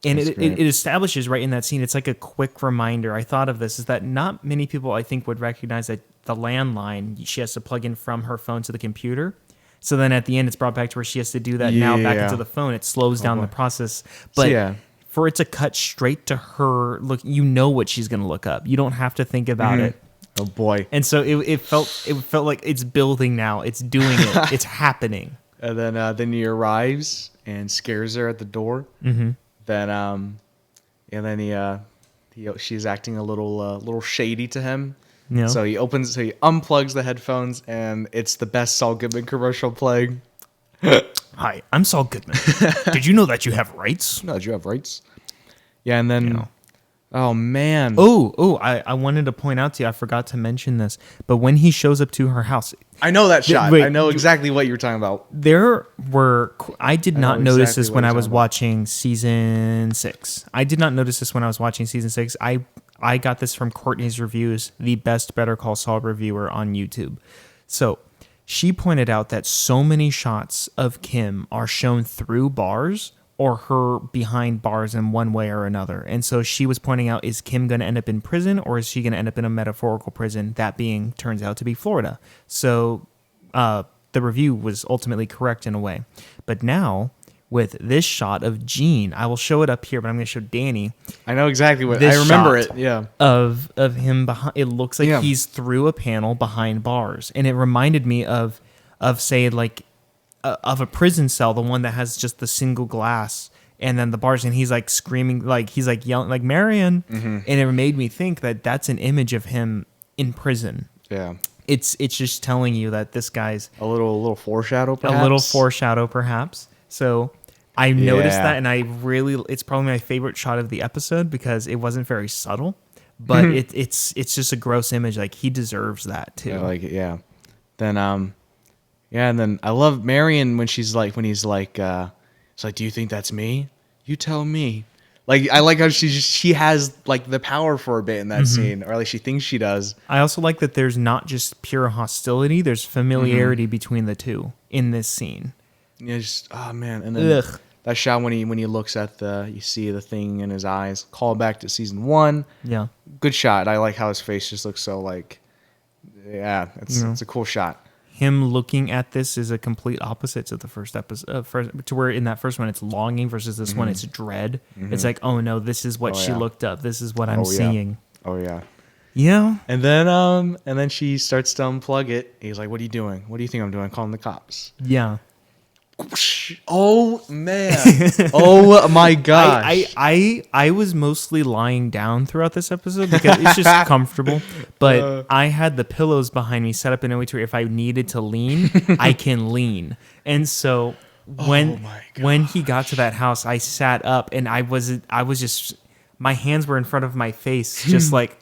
And it establishes right in that scene, it's like a quick reminder. I thought of this, is that not many people, I think, would recognize that the landline, she has to plug in from her phone to the computer. So then at the end, it's brought back to where she has to do that now back Yeah. into the phone. It slows down the process. But yeah. for it to cut straight to her, look, you know what she's going to look up. You don't have to think about it. Oh boy. And so it felt like it's building now. It's doing it. It's happening. And then he arrives and scares her at the door. Mm-hmm. Then she's acting a little shady to him. Yeah. So he unplugs the headphones, and it's the best Saul Goodman commercial playing. Hi, I'm Saul Goodman. Did you know that you have rights? No, you have rights. Yeah, and then, oh man, I wanted to point out to you, I forgot to mention this, but when he shows up to her house, I know that shot. wait, I know exactly what you're talking about. I did not know notice exactly this what when you're I was talking about. watching season 6. I did not notice this when I was watching season 6. I got this from Courtney's Reviews, the best Better Call Saul reviewer on YouTube. So she pointed out that so many shots of Kim are shown through bars or her behind bars in one way or another. And so she was pointing out, is Kim going to end up in prison, or is she going to end up in a metaphorical prison? That being, turns out to be Florida. So the review was ultimately correct in a way. But now, with this shot of Gene, I will show it up here, but I'm going to show Danny. I know exactly what This I remember shot it. Yeah. Of him behind. It looks like Yeah. he's through a panel behind bars, and it reminded me of say like of a prison cell, the one that has just the single glass, and then the bars, and he's like screaming, like he's like yelling, like Marion, and it made me think that that's an image of him in prison. Yeah. It's just telling you that this guy's A little foreshadow, perhaps? a little foreshadow, perhaps. So I noticed Yeah. that, and it's probably my favorite shot of the episode because it wasn't very subtle, but it's just a gross image. Like, he deserves that too. Yeah. Then and then I love Marion when he's like, it's like, do you think that's me? You tell me. Like, I like how she has like the power for a bit in that scene, or at least she thinks she does. I also like that there's not just pure hostility, there's familiarity between the two in this scene. Yeah, just, oh man, and then Ugh. that shot when he looks at you see the thing in his eyes. Call back to season 1. Yeah. Good shot. I like how his face just looks so like, yeah, it's a cool shot. Him looking at this is a complete opposite to the first episode. To where in that first one it's longing versus this one it's dread. It's like, oh no, this is what she looked up. This is what I'm seeing. Oh yeah. Yeah. And then she starts to unplug it. He's like, "What are you doing? What do you think I'm doing? Calling the cops." Yeah. Oh man! Oh my gosh! I was mostly lying down throughout this episode because it's just comfortable. But I had the pillows behind me set up in a way to where if I needed to lean, I can lean. And so when he got to that house, I sat up and I was just, my hands were in front of my face, just like,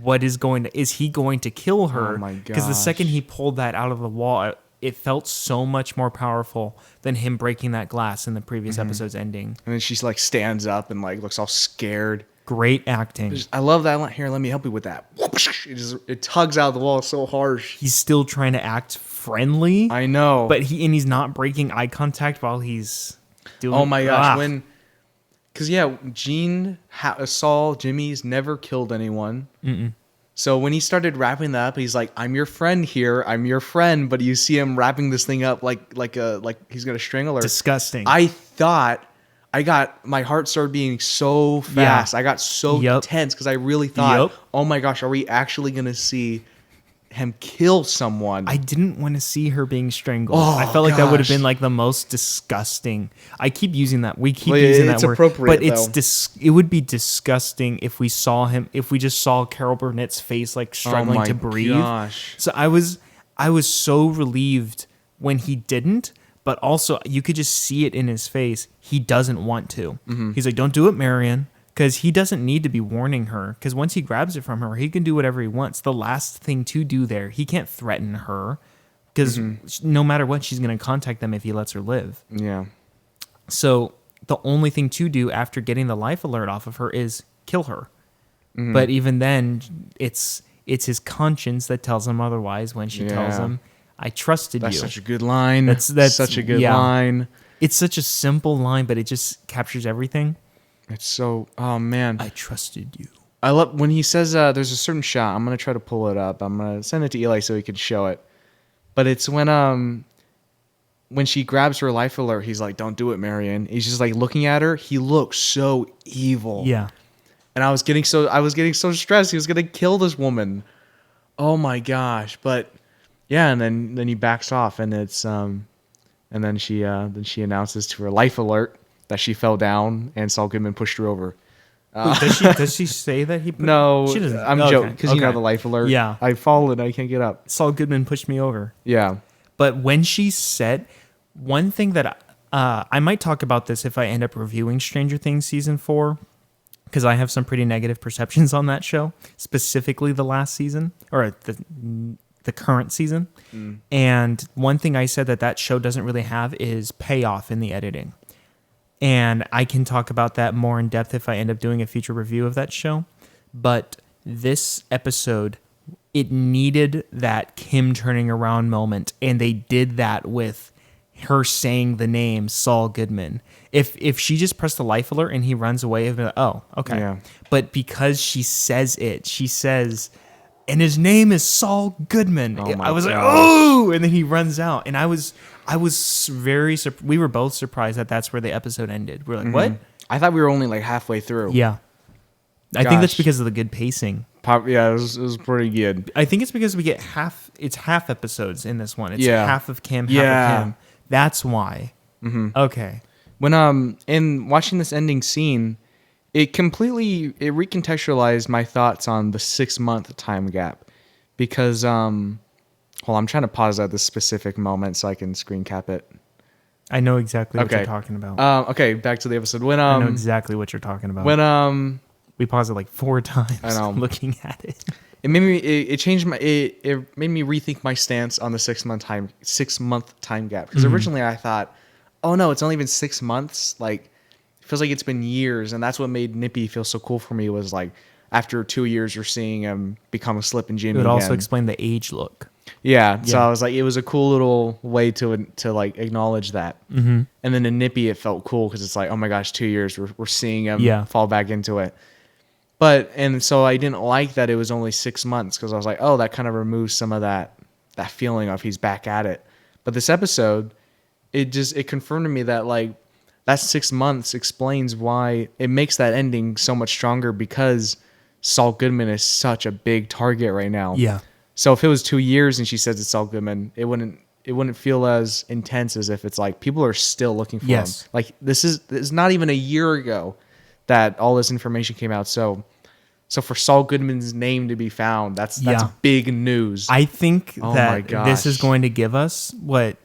is he going to kill her? Oh my Because the second he pulled that out of the wall, it felt so much more powerful than him breaking that glass in the previous episode's ending. And then she's like stands up and like looks all scared. Great acting. I love that line. Here, let me help you with that. it tugs out the wall so harsh. He's still trying to act friendly. I know. But he's not breaking eye contact while he's doing. Oh my gosh, because Gene, Saul, Jimmy's never killed anyone. So when he started wrapping that up, he's like, "I'm your friend here. I'm your friend." But you see him wrapping this thing up like he's gonna strangle her. Disgusting. I thought my heart started beating so fast. I got so tense because I really thought, "Oh my gosh, are we actually gonna see him kill someone?" I didn't want to see her being strangled. Oh, I felt like that would have gosh. been like the most disgusting. I keep using that. We keep using that word. Appropriate, but it would be disgusting if we just saw Carol Burnett's face like struggling to breathe. Gosh. So I was so relieved when he didn't, but also you could just see it in his face. He doesn't want to. He's like, "Don't do it, Marion." Because he doesn't need to be warning her. Because once he grabs it from her, he can do whatever he wants. The last thing to do there, he can't threaten her. Because no matter what, she's going to contact them if he lets her live. Yeah. So the only thing to do after getting the life alert off of her is kill her. But even then, it's his conscience that tells him otherwise when she tells him, "I trusted you." That's such a good line. That's such a good line. It's such a simple line, but it just captures everything. It's so, oh man. I trusted you. I love when he says there's a certain shot. I'm going to try to pull it up. I'm going to send it to Eli so he can show it. But it's when she grabs her life alert, he's like, "Don't do it, Marion." He's just like looking at her. He looks so evil. Yeah. And I was getting so stressed. He was going to kill this woman. Oh my gosh. But yeah, and then he backs off and it's and then she announces to her life alert that she fell down and Saul Goodman pushed her over. Wait, does she say that he? No, she doesn't. I'm joking because you know the life alert. Yeah, I fallen. I can't get up. Saul Goodman pushed me over. Yeah, but when she said one thing that I might talk about this if I end up reviewing Stranger Things season 4, because I have some pretty negative perceptions on that show, specifically the last season or the current season. And one thing I said that show doesn't really have is payoff in the editing. And I can talk about that more in depth if I end up doing a future review of that show. But this episode, it needed that Kim turning around moment. And they did that with her saying the name Saul Goodman. If she just pressed the life alert and he runs away, I'd be like, oh, okay. Yeah. But because she says it, she says, "And his name is Saul Goodman." I was like, oh, and then he runs out. And I was we were both surprised that that's where the episode ended. We're like, what? I thought we were only like halfway through. Yeah. I think that's because of the good pacing. Yeah, it was pretty good. I think it's because we get half episodes in this one. It's half of Kim, half of him. That's why. Okay. When in watching this ending scene, it recontextualized my thoughts on the 6-month time gap. Because I'm trying to pause at this specific moment so I can screen cap it. I know exactly what you're talking about. Okay, back to the episode. I know exactly what you're talking about. When we paused it like 4 times. I know. Looking at it. It made me. It changed my. It made me rethink my stance on the 6-month time gap. Because originally I thought, oh no, it's only been 6 months. Like, it feels like it's been years, and that's what made Nippy feel so cool for me. Was like after 2 years, you're seeing him become a Slip and Jimmy. It would also explain the age look. Yeah, so I was like, it was a cool little way to like acknowledge that. And then in Nippy, it felt cool because it's like, oh my gosh, 2 years, we're seeing him fall back into it. And so I didn't like that it was only 6 months because I was like, oh, that kind of removes some of that feeling of he's back at it. But this episode, it confirmed to me that like that 6 months explains why it makes that ending so much stronger because Saul Goodman is such a big target right now. Yeah. So if it was 2 years and she says it's Saul Goodman, it wouldn't feel as intense as if it's like people are still looking for him. Like this is not even a year ago that all this information came out. So for Saul Goodman's name to be found, that's big news. I think that this is going to give us what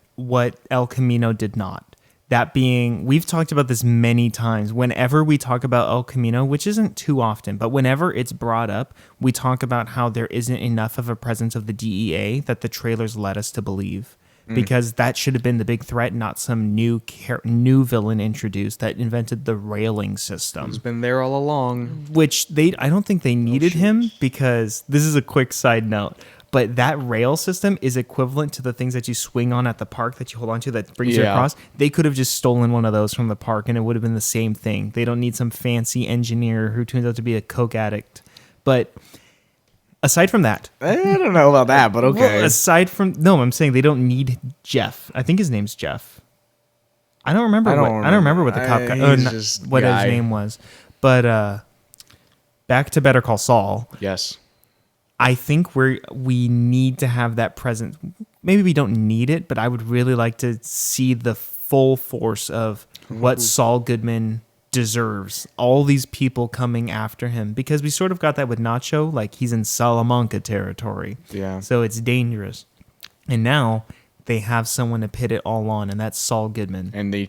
El Camino did not. That being, we've talked about this many times. Whenever we talk about El Camino, which isn't too often, but whenever it's brought up, we talk about how there isn't enough of a presence of the DEA that the trailers led us to believe. because that should have been the big threat, not some new villain introduced that invented the railing system. He's been there all along. Which I don't think they needed him, because this is a quick side note, but that rail system is equivalent to the things that you swing on at the park that you hold onto that brings you across. They could have just stolen one of those from the park and it would have been the same thing. They don't need some fancy engineer who turns out to be a coke addict. But aside from that, I don't know about that, but okay. Well, I'm saying they don't need Jeff. I think his name's Jeff. I don't remember. I don't remember what the cop guy, what his name was. But back to Better Call Saul. Yes. I think we need to have that presence. Maybe we don't need it, but I would really like to see the full force of what Saul Goodman deserves. All these people coming after him, because we sort of got that with Nacho, like he's in Salamanca territory. Yeah. So it's dangerous. And now they have someone to pit it all on, and that's Saul Goodman. And they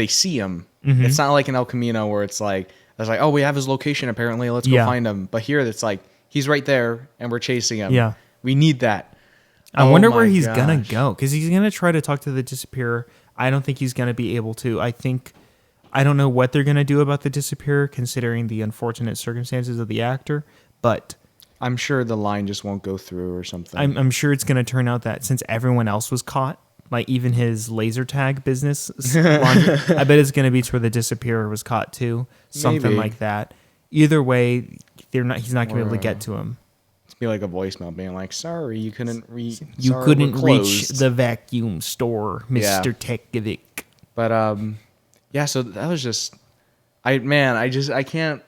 see him. Mm-hmm. It's not like in El Camino where it's like, oh, we have his location apparently, let's go find him. But here it's like, he's right there, and we're chasing him. Yeah. We need that. I wonder where he's going to go, because he's going to try to talk to the Disappearer. I don't think he's going to be able to. I don't know what they're going to do about the Disappearer, considering the unfortunate circumstances of the actor, but I'm sure the line just won't go through or something. I'm sure it's going to turn out that since everyone else was caught, like even his laser tag business, I bet it's going to be to where the Disappearer was caught too, something like that. Either way, he's not going to be able to get to him. It's be like a voicemail being like, "Sorry, you couldn't reach the vacuum store, Mr. Tekovic." But yeah. So that was just, I can't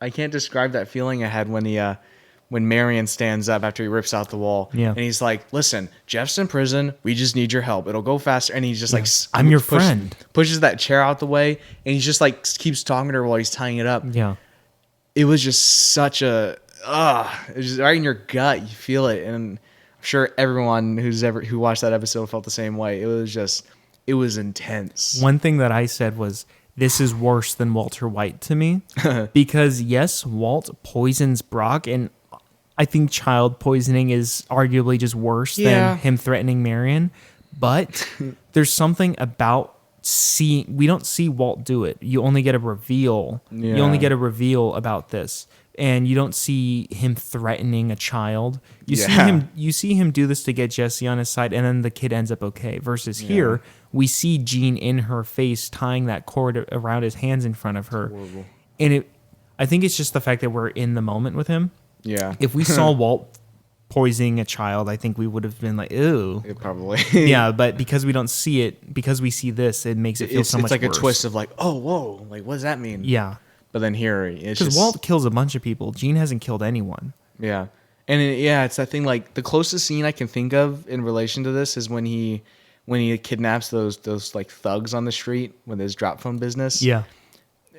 describe that feeling I had when Marion stands up after he rips out the wall. Yeah. And he's like, "Listen, Jeff's in prison. We just need your help. It'll go faster." And he's just like, "I'm your friend." Pushes that chair out the way, and he's just like keeps talking to her while he's tying it up. Yeah. It was just such a it's just right in your gut. You feel it, and I'm sure everyone who watched that episode felt the same way. It was intense. One thing that I said was, this is worse than Walter White to me, because yes, Walt poisons Brock, and I think child poisoning is arguably just worse than him threatening Marion. But there's something about we don't see Walt do it. You only get a reveal. Yeah. You only get a reveal about this, and you don't see him threatening a child. You see him do this to get Jesse on his side, and then the kid ends up okay. Versus here, we see Jean in her face tying that cord around his hands in front of her. Horrible. And I think it's just the fact that we're in the moment with him. Yeah. If we saw Walt poisoning a child, I think we would have been like, ew. Probably. Yeah, but because we don't see it, because we see this, it makes it feel so much worse. It's like a twist of like, oh, whoa, like what does that mean? Yeah. But then here, it's because Walt kills a bunch of people. Jean hasn't killed anyone. Yeah. And it's that thing, like the closest scene I can think of in relation to this is when he kidnaps those like thugs on the street with his drop phone business. Yeah.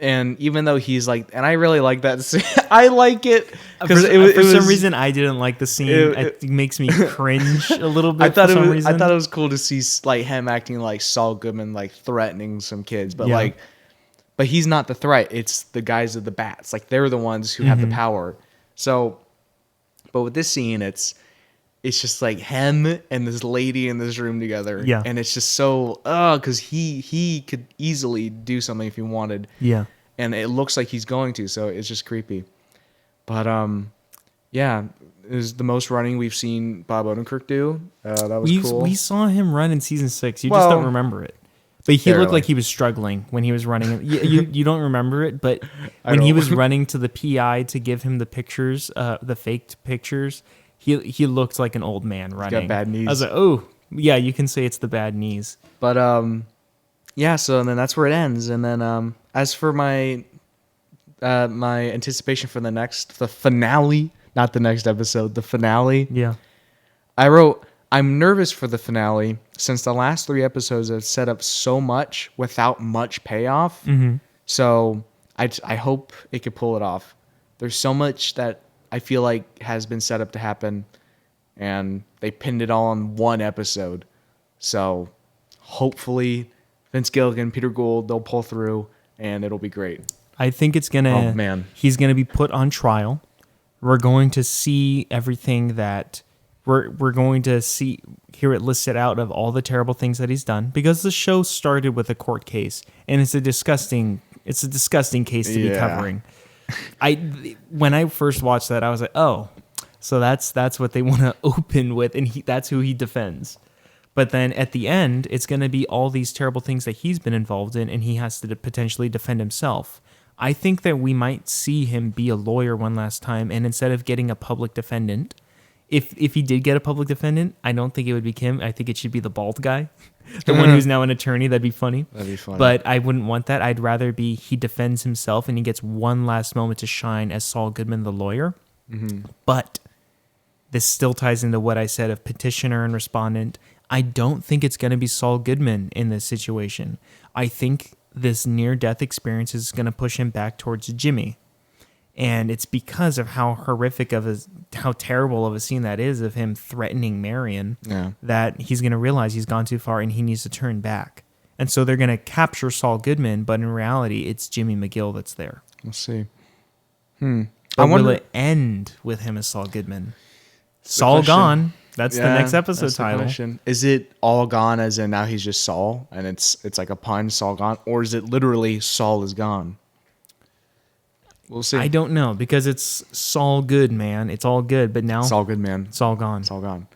And even though he's like, and I really like that scene. I like it because for some reason I didn't like the scene. It makes me cringe a little bit. I thought it was cool to see like him acting like Saul Goodman, like threatening some kids, but but he's not the threat. It's the guys of the bats. Like they're the ones who have the power. So, but with this scene, it's just like him and this lady in this room together. Yeah. And it's just so, because he could easily do something if he wanted. Yeah. And it looks like he's going to, so it's just creepy. But, yeah, it was the most running we've seen Bob Odenkirk do. That was cool. We saw him run in season 6. You just don't remember it. But he looked like he was struggling when he was running. You don't remember it, but when he was running to the PI to give him the pictures, the faked pictures, he looked like an old man running. He's got bad knees. I was like, oh, yeah, you can say it's the bad knees. But, yeah, so and then that's where it ends. And then as for my anticipation for the finale, not the next episode, the finale. Yeah. I wrote, I'm nervous for the finale since the last 3 episodes have set up so much without much payoff. Mm-hmm. So I hope it could pull it off. There's so much that I feel like has been set up to happen, and they pinned it all on one episode. So hopefully Vince Gilligan, Peter Gould, they'll pull through, and it'll be great. I think it's going to... Oh, man. He's going to be put on trial. We're going to see everything that we're going to hear it listed out of all the terrible things that he's done, because the show started with a court case, and it's a disgusting case to be covering. When I first watched that, I was like, oh, so that's what they want to open with, and that's who he defends. But then at the end, it's going to be all these terrible things that he's been involved in, and he has to potentially defend himself. I think that we might see him be a lawyer one last time, and instead of getting a public defendant, if he did get a public defendant, I don't think it would be Kim. I think it should be the bald guy, the one who's now an attorney. That'd be funny. That'd be funny. But I wouldn't want that. I'd rather he defends himself and he gets one last moment to shine as Saul Goodman, the lawyer. Mm-hmm. But this still ties into what I said of petitioner and respondent. I don't think it's going to be Saul Goodman in this situation. I think this near-death experience is going to push him back towards Jimmy. And it's because of how horrific how terrible of a scene that is of him threatening Marion, that he's going to realize he's gone too far and he needs to turn back. And so they're going to capture Saul Goodman, but in reality, it's Jimmy McGill that's there. We'll see. But will it end with him as Saul Goodman? Saul gone. That's the next episode title. Is it all gone as in now he's just Saul and it's like a pun, Saul gone? Or is it literally Saul is gone? We'll see. I don't know, because it's Saul good, man. It's all good, but now Saul good, man. It's all gone. It's all gone.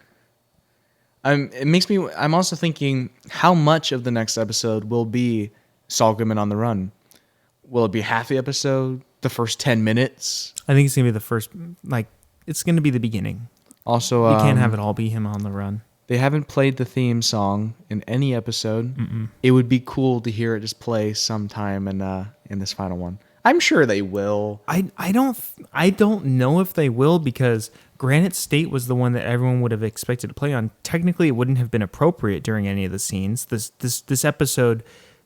It makes me. I'm also thinking, how much of the next episode will be Saul Goodman on the run? Will it be half the episode? The first 10 minutes? I think it's gonna be the first. It's gonna be the beginning. Also, you can't have it all be him on the run. They haven't played the theme song in any episode. Mm-mm. It would be cool to hear it just play sometime in this final one. I'm sure they will. I don't know if they will, because Granite State was the one that everyone would have expected to play on. Technically, it wouldn't have been appropriate during any of the scenes. This episode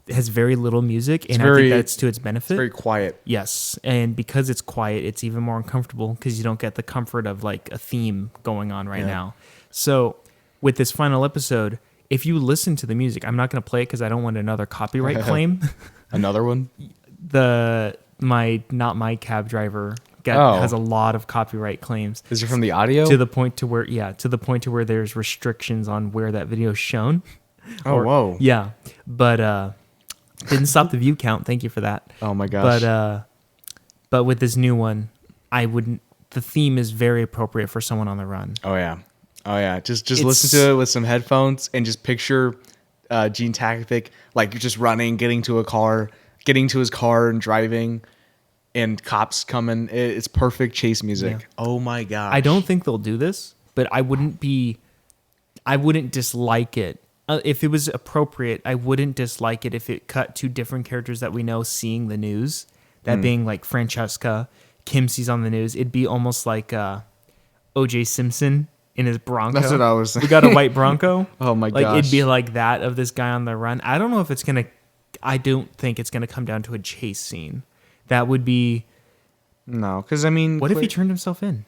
has very little music, and I think that's to its benefit. It's very quiet. Yes, and because it's quiet, it's even more uncomfortable because you don't get the comfort of like a theme going on right now. So with this final episode, if you listen to the music, I'm not going to play it because I don't want another copyright claim. Another one? My cab driver has a lot of copyright claims. Is it from the audio? To the point to where there's restrictions on where that video is shown. Whoa. Yeah. But didn't stop the view count. Thank you for that. Oh my gosh. But with this new one, the theme is very appropriate for someone on the run. Oh yeah. Just listen to it with some headphones and just picture Gene Tactic like just running, getting to his car and driving, and cops coming. It's perfect chase music. Yeah. Oh my gosh. I don't think they'll do this, but I wouldn't dislike it. If it was appropriate, I wouldn't dislike it if it cut to different characters that we know seeing the news. That being like Francesca, Kim sees on the news. It'd be almost like O.J. Simpson in his Bronco. That's what I was saying. We got a white Bronco. Oh my gosh. It'd be like that of this guy on the run. I don't think it's going to come down to a chase scene. That would be... No, because I mean... What if he turned himself in?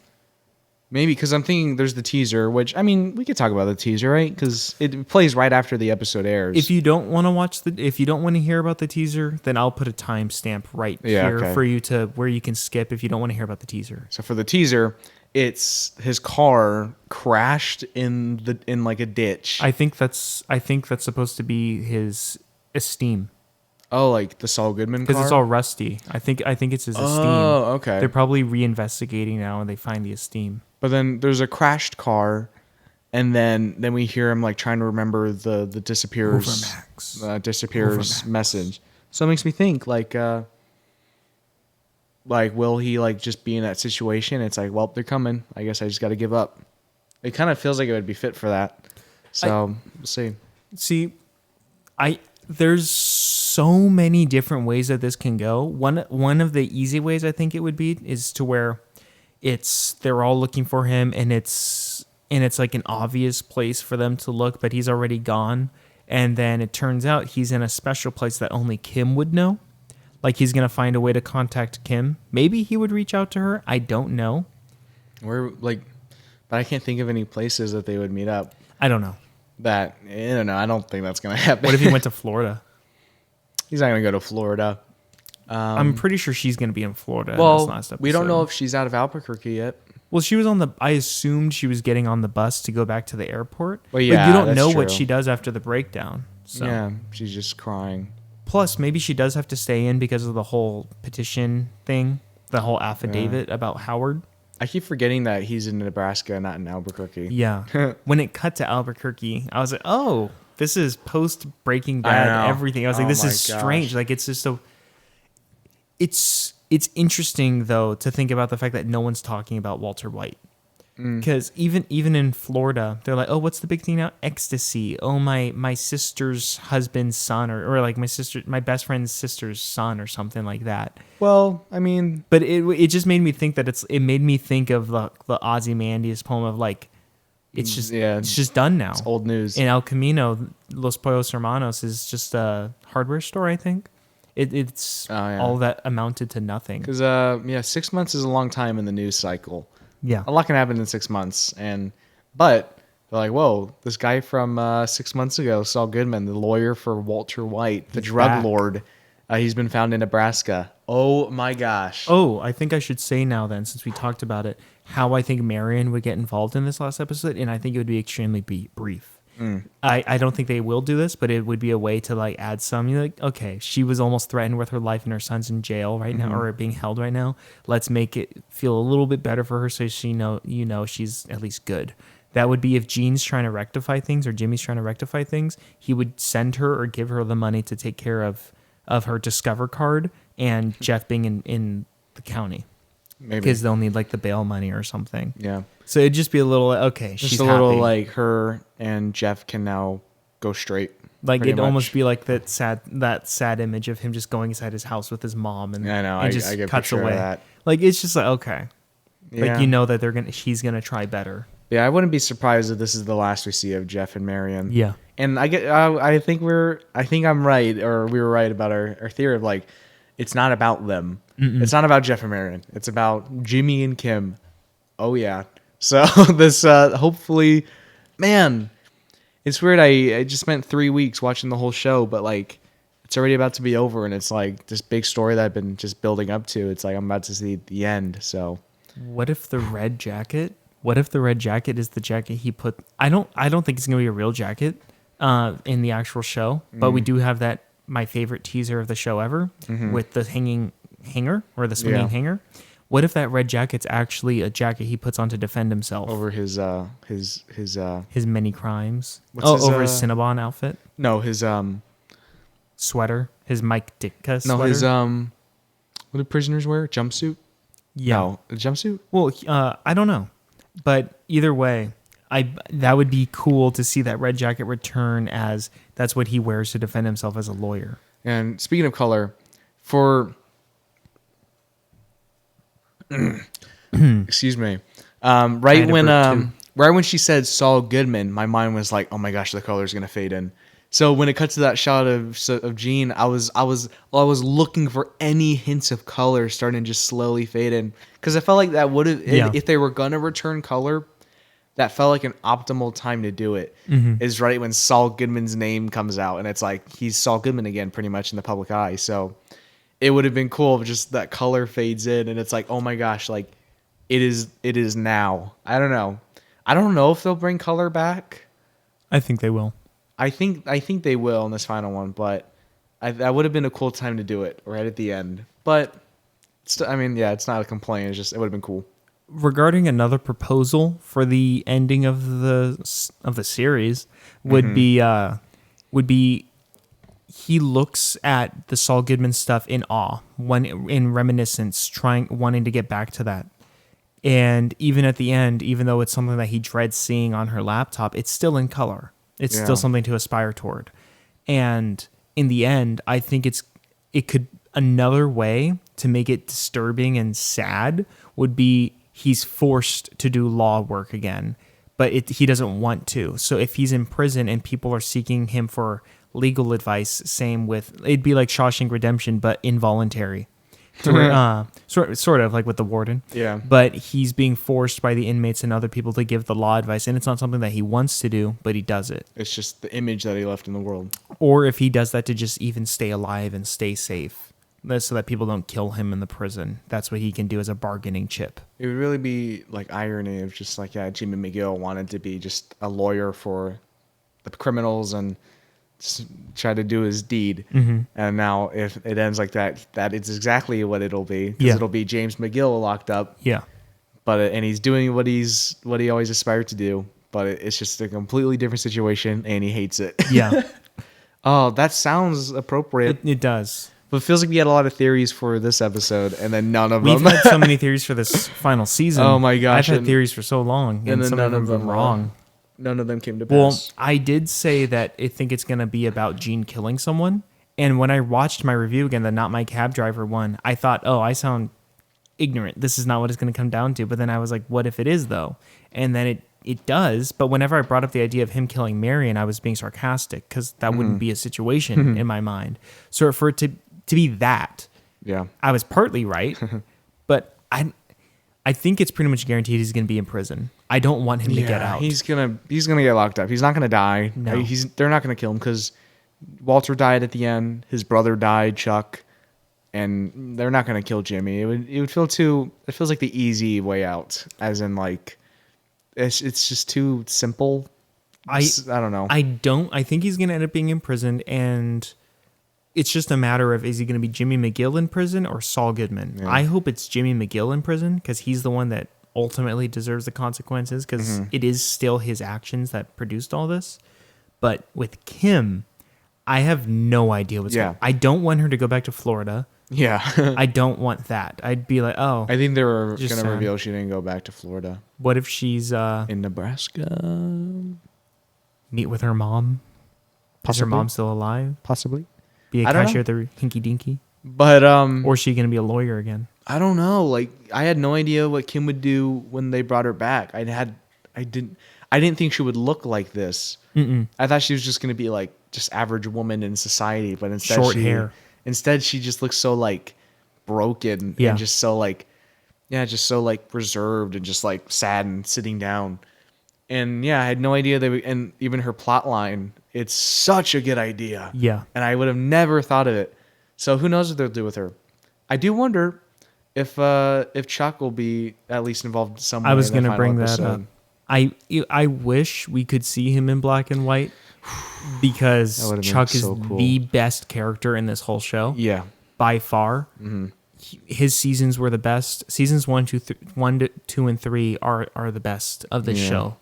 Maybe, because I'm thinking there's the teaser, which, I mean, we could talk about the teaser, right? Because it plays right after the episode airs. If you don't want to hear about the teaser, then I'll put a timestamp right here for you to where you can skip if you don't want to hear about the teaser. So for the teaser, it's his car crashed in like a ditch. I think that's supposed to be his Esteem. Oh, like the Saul Goodman car? Because it's all rusty. I think it's his Esteem. Oh, okay. They're probably reinvestigating now and they find the Esteem. But then there's a crashed car, and then we hear him like trying to remember the disappears message. So it makes me think like will he like just be in that situation? It's like, well, they're coming. I guess I just got to give up. It kind of feels like it would be fit for that. So we'll see. See, there's so many different ways that this can go. One of the easy ways I think it would be is to where they're all looking for him and it's like an obvious place for them to look, but he's already gone. And then it turns out he's in a special place that only Kim would know. Like he's going to find a way to contact Kim. Maybe he would reach out to her. I don't know. But I can't think of any places that they would meet up. I don't know. I don't know. I don't think that's going to happen. What if he went to Florida? He's not going to go to Florida. I'm pretty sure she's going to be in Florida. Well, in this last episode. We don't know if she's out of Albuquerque yet. Well, she was I assumed she was getting on the bus to go back to the airport. Well, But yeah, you don't that's know what true. she does after the breakdown. So. Yeah, she's just crying. Plus, maybe she does have to stay in because of the whole petition thing, the whole affidavit about Howard. I keep forgetting that he's in Nebraska, not in Albuquerque. Yeah. When it cut to Albuquerque, I was like, oh, this is post Breaking I Bad, know. everything. I was like, Oh this my is gosh. strange. Like, it's just so. It's interesting though to think about the fact that no one's talking about Walter White. Because even in Florida, they're like, oh, what's the big thing now? Ecstasy. Oh, my sister's husband's son, or like my best friend's sister's son, or something like that. Well, I mean, But it just made me think that it made me think of the Ozymandias poem of like, it's just done now. it's old news. In El Camino, Los Pollos Hermanos is just a hardware store, I think. It's all that amounted to nothing. Because 6 months is a long time in the news cycle. Yeah. A lot can happen in 6 months, but they're like, whoa, this guy from 6 months ago, Saul Goodman, the lawyer for Walter White, the drug back. lord, he's been found in Nebraska. Oh my gosh! Oh, I think I should say now then, since we talked about it, how I think Marion would get involved in this last episode, and I think it would be extremely brief. I don't think they will do this, but it would be a way to like add some. You're like, okay, she was almost threatened with her life, and her son's in jail right now, or being held right now. Let's make it feel a little bit better for her, so she she's at least good. That would be if Gene's trying to rectify things or Jimmy's trying to rectify things. He would send her or give her the money to take care of her Discover card and Jeff being in the county. Maybe Because they'll need like the bail money or something. yeah, So it'd just be a little okay. just She's a little happy. like her and Jeff can now go straight. Like pretty it'd almost much. be like that sad image of him just going inside his house with his mom and, I know, and I just get a cuts picture of away. that. Like it's just like okay, Yeah. like you know that she's gonna try better. Yeah, I wouldn't be surprised if this is the last we see of Jeff and Marion. Yeah, And I think I'm right, or we were right about our theory of like, it's not about them. It's not about Jeff and Marion. It's about Jimmy and Kim. Oh yeah. So this hopefully, man, it's weird. I just spent 3 weeks watching the whole show, but like, it's already about to be over, and it's like this big story that I've been just building up to. It's like I'm about to see the end. So what if the red jacket? What if the red jacket is the jacket he put? I don't think it's gonna be a real jacket in the actual show, but we do have that my favorite teaser of the show ever with the hanging hanger or the swinging hanger. What if that red jacket's actually a jacket he puts on to defend himself over his many crimes? What's his, over his Cinnabon outfit, no his sweater, his Mike Ditka sweater. no his what do prisoners wear? Jumpsuit? Yeah. No, a jumpsuit? Well, I don't know, but either way, that would be cool to see that red jacket return as that's what he wears to defend himself as a lawyer. And speaking of color, for excuse me, right when she said Saul Goodman, my mind was like, oh my gosh, the color's gonna fade in. So when it cuts to that shot of Gene, I was looking for any hints of color starting to just slowly fade in, because I felt like that would have if they were gonna return color, that felt like an optimal time to do it. Is right when Saul Goodman's name comes out, and it's like he's Saul Goodman again, pretty much in the public eye. So it would have been cool if just that color fades in, and it's like, oh my gosh, like it is now. I don't know if they'll bring color back. I think they will. I think they will in this final one, but that would have been a cool time to do it right at the end. But it's not a complaint. It's just it would have been cool. Regarding another proposal for the ending of the series would be he looks at the Saul Goodman stuff in awe, in reminiscence, wanting to get back to that. And even at the end, even though it's something that he dreads seeing on her laptop, it's still in color. It's still something to aspire toward. And in the end, I think another way to make it disturbing and sad would be he's forced to do law work again, but he doesn't want to. So if he's in prison and people are seeking him for legal advice, same with, it'd be like Shawshank Redemption, but involuntary. Sort of like with the warden. Yeah. But he's being forced by the inmates and other people to give the law advice, and it's not something that he wants to do, but he does it. It's just the image that he left in the world. Or if he does that to just even stay alive and stay safe. so that people don't kill him in the prison. That's what he can do as a bargaining chip. It would really be like irony of just like, yeah, Jimmy McGill wanted to be just a lawyer for the criminals and just try to do his deed. And now if it ends like that, that is exactly what it'll be. Because it'll be James McGill locked up. Yeah. And he's doing what he always aspired to do. But it's just a completely different situation, and he hates it. Yeah. Oh, that sounds appropriate. It does. But it feels like we had a lot of theories for this episode, and then none of We've them. had so many theories for this final season. Oh my gosh, I've had and- theories for so long, and then some none of of them them wrong. None of them came to Well, pass. I did say that I think it's going to be about Gene killing someone. And when I watched my review again, the Not My Cab Driver one, I thought, oh, I sound ignorant. This is not what it's going to come down to. But then I was like, what if it is, though? And then it does. But whenever I brought up the idea of him killing Marion, I was being sarcastic because that wouldn't be a situation in my mind. So for it to be that, Yeah. I was partly right. But I think it's pretty much guaranteed he's going to be in prison. I don't want him to get out. He's gonna get locked up. He's not gonna die. No. They're not gonna kill him because Walter died at the end. His brother died, Chuck, and they're not gonna kill Jimmy. It feels like the easy way out, as in like it's just too simple. I don't know. I think he's going to end up being in prison, and it's just a matter of, is he going to be Jimmy McGill in prison or Saul Goodman? Yeah. I hope it's Jimmy McGill in prison because he's the one that ultimately deserves the consequences because it is still his actions that produced all this. But with Kim, I have no idea what's going on. I don't want her to go back to Florida. Yeah. I don't want that. I'd be like, oh, I think they were Just gonna sad. reveal she didn't go back to Florida. what if she's In Nebraska, meet with her mom? Is her Possibly. mom still alive? possibly. Be a I don't cashier know. at the Hinky Dinky? But Or is she going to be a lawyer again? I don't know. Like I had no idea what Kim would do when they brought her back. I didn't think she would look like this. I thought she was just gonna be like just average woman in society, but instead Short hair. Instead, she just looks so like broken Yeah. and just so like reserved and just like sad and sitting down. And yeah, I had no idea and even her plot line. It's such a good idea. Yeah. And I would have never thought of it. So who knows what they'll do with her? I do wonder if Chuck will be at least involved in some way. I was going to bring that up. I wish we could see him in black and white That because would've been Chuck is so cool. the best character in this whole show Yeah. by far. His seasons were the best. Seasons 1, 2, and 3 are the best of this Yeah. show,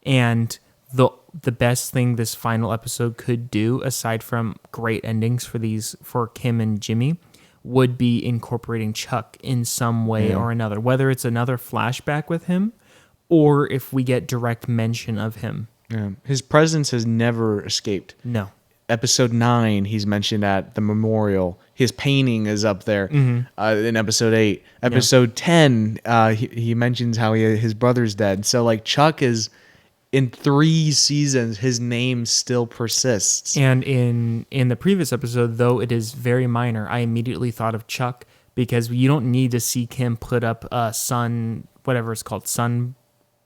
and the best thing this final episode could do, aside from great endings for Kim and Jimmy, would be incorporating Chuck in some way or another, whether it's another flashback with him or if we get direct mention of him. Yeah. His presence has never escaped. No. Episode 9, he's mentioned at the memorial. His painting is up there in episode 8. Episode 10, he mentions how his brother's dead. So like Chuck is in 3 seasons, his name still persists. And in the previous episode, though it is very minor, I immediately thought of Chuck because you don't need to see Kim put up a sun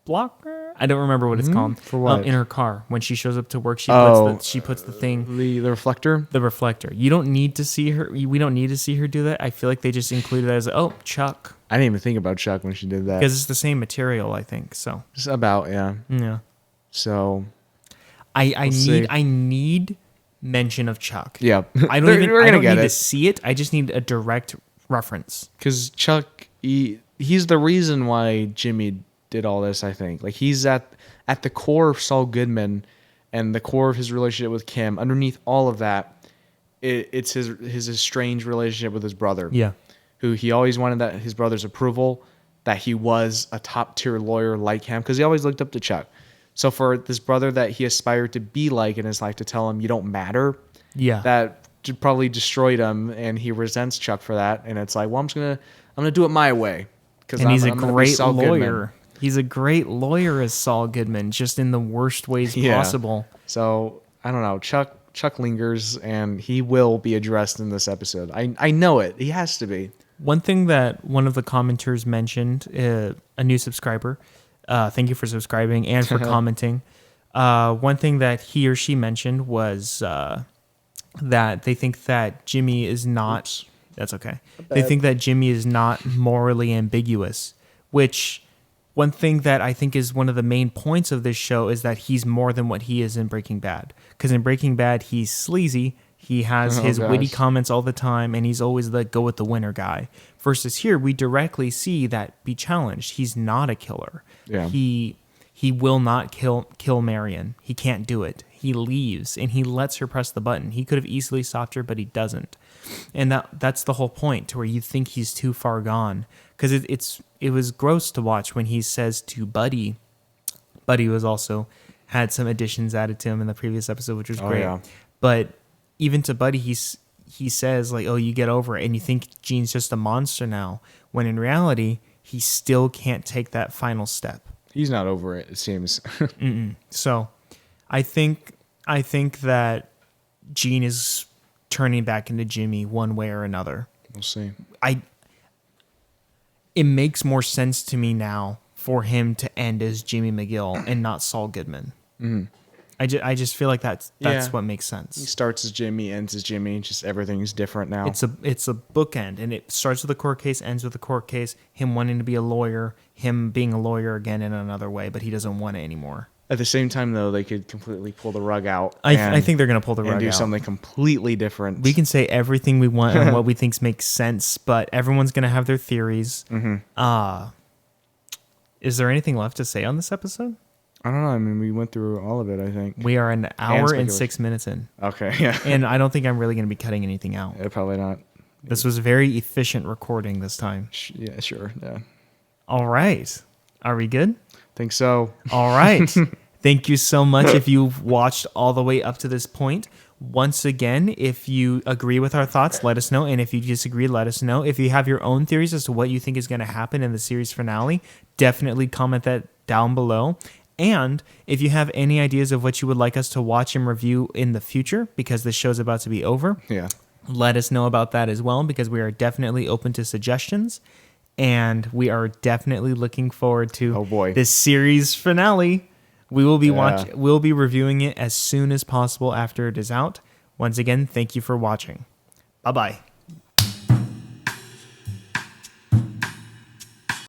blocker. I don't remember what it's called. For what? In her car when she shows up to work, she puts the thing, The reflector? the reflector. You don't need to see her. We don't need to see her do that. I feel like they just included that as Chuck I didn't even think about Chuck when she did that. because it's the same material. I think so. Just about, yeah. Yeah. So, I see. need mention of Chuck. yeah. I We're don't gonna need get to it. see it. I just need a direct reference. Because Chuck, he's the reason why Jimmy did all this, I think. Like, he's at the core of Saul Goodman and the core of his relationship with Kim. Underneath all of that, it's his estranged relationship with his brother. Yeah. Who he always wanted his brother's approval, that he was a top-tier lawyer like him, because he always looked up to Chuck. So for this brother that he aspired to be like in his life to tell him, you don't matter, Yeah. that probably destroyed him, and he resents Chuck for that. And it's like, well, I'm gonna do it my way, because And he's a I'm gonna be great Saul Goodman. lawyer. He's a great lawyer as Saul Goodman, just in the worst ways Yeah. possible. So I don't know. Chuck lingers, and he will be addressed in this episode. I know it. He has to be. One thing that one of the commenters mentioned, a new subscriber, thank you for subscribing and for commenting. One thing that he or she mentioned was that they think that Jimmy is not That's okay. They think that Jimmy is not morally ambiguous, which one thing that I think is one of the main points of this show is that he's more than what he is in Breaking Bad. Because in Breaking Bad, he's sleazy. He has his witty comments all the time, and he's always the go with the winner guy. Versus here, we directly see that be challenged. He's not a killer. Yeah. He will not kill Marion. He can't do it. He leaves, and he lets her press the button. He could have easily stopped her, but he doesn't. And that's the whole point, to where you think he's too far gone. Because it was gross to watch when he says to Buddy. Buddy was also had some additions added to him in the previous episode, which was great. Yeah. But even to Buddy, he says, like, oh, you get over it, and you think Gene's just a monster now, when in reality, he still can't take that final step. He's not over it seems. So I think that Gene is turning back into Jimmy one way or another. We'll see. It makes more sense to me now for him to end as Jimmy McGill and not Saul Goodman. Mm-hmm. I just feel like that's what makes sense. He starts as Jimmy, ends as Jimmy. Just everything's different now. It's a bookend, and it starts with a court case, ends with a court case. Him wanting to be a lawyer, him being a lawyer again in another way, but he doesn't want it anymore. At the same time, though, they could completely pull the rug out. I think they're going to pull the rug out. And do something completely different. We can say everything we want and what we think makes sense, but everyone's going to have their theories. Mm-hmm. Is there anything left to say on this episode? I don't know. I mean, we went through all of it, I think. We are an hour and 6 minutes in. Okay, yeah. And I don't think I'm really going to be cutting anything out. Yeah, probably not. This was very efficient recording this time. Yeah, sure. Yeah. All right. Are we good? Think so. All right. Thank you so much if you've watched all the way up to this point. Once again, if you agree with our thoughts, let us know. And if you disagree, let us know. If you have your own theories as to what you think is going to happen in the series finale, definitely comment that down below. And if you have any ideas of what you would like us to watch and review in the future, because this show's about to be over, let us know about that as well, because we are definitely open to suggestions. And we are definitely looking forward to this series finale. We will be we'll be reviewing it as soon as possible after it is out. Once again, thank you for watching. Bye-bye.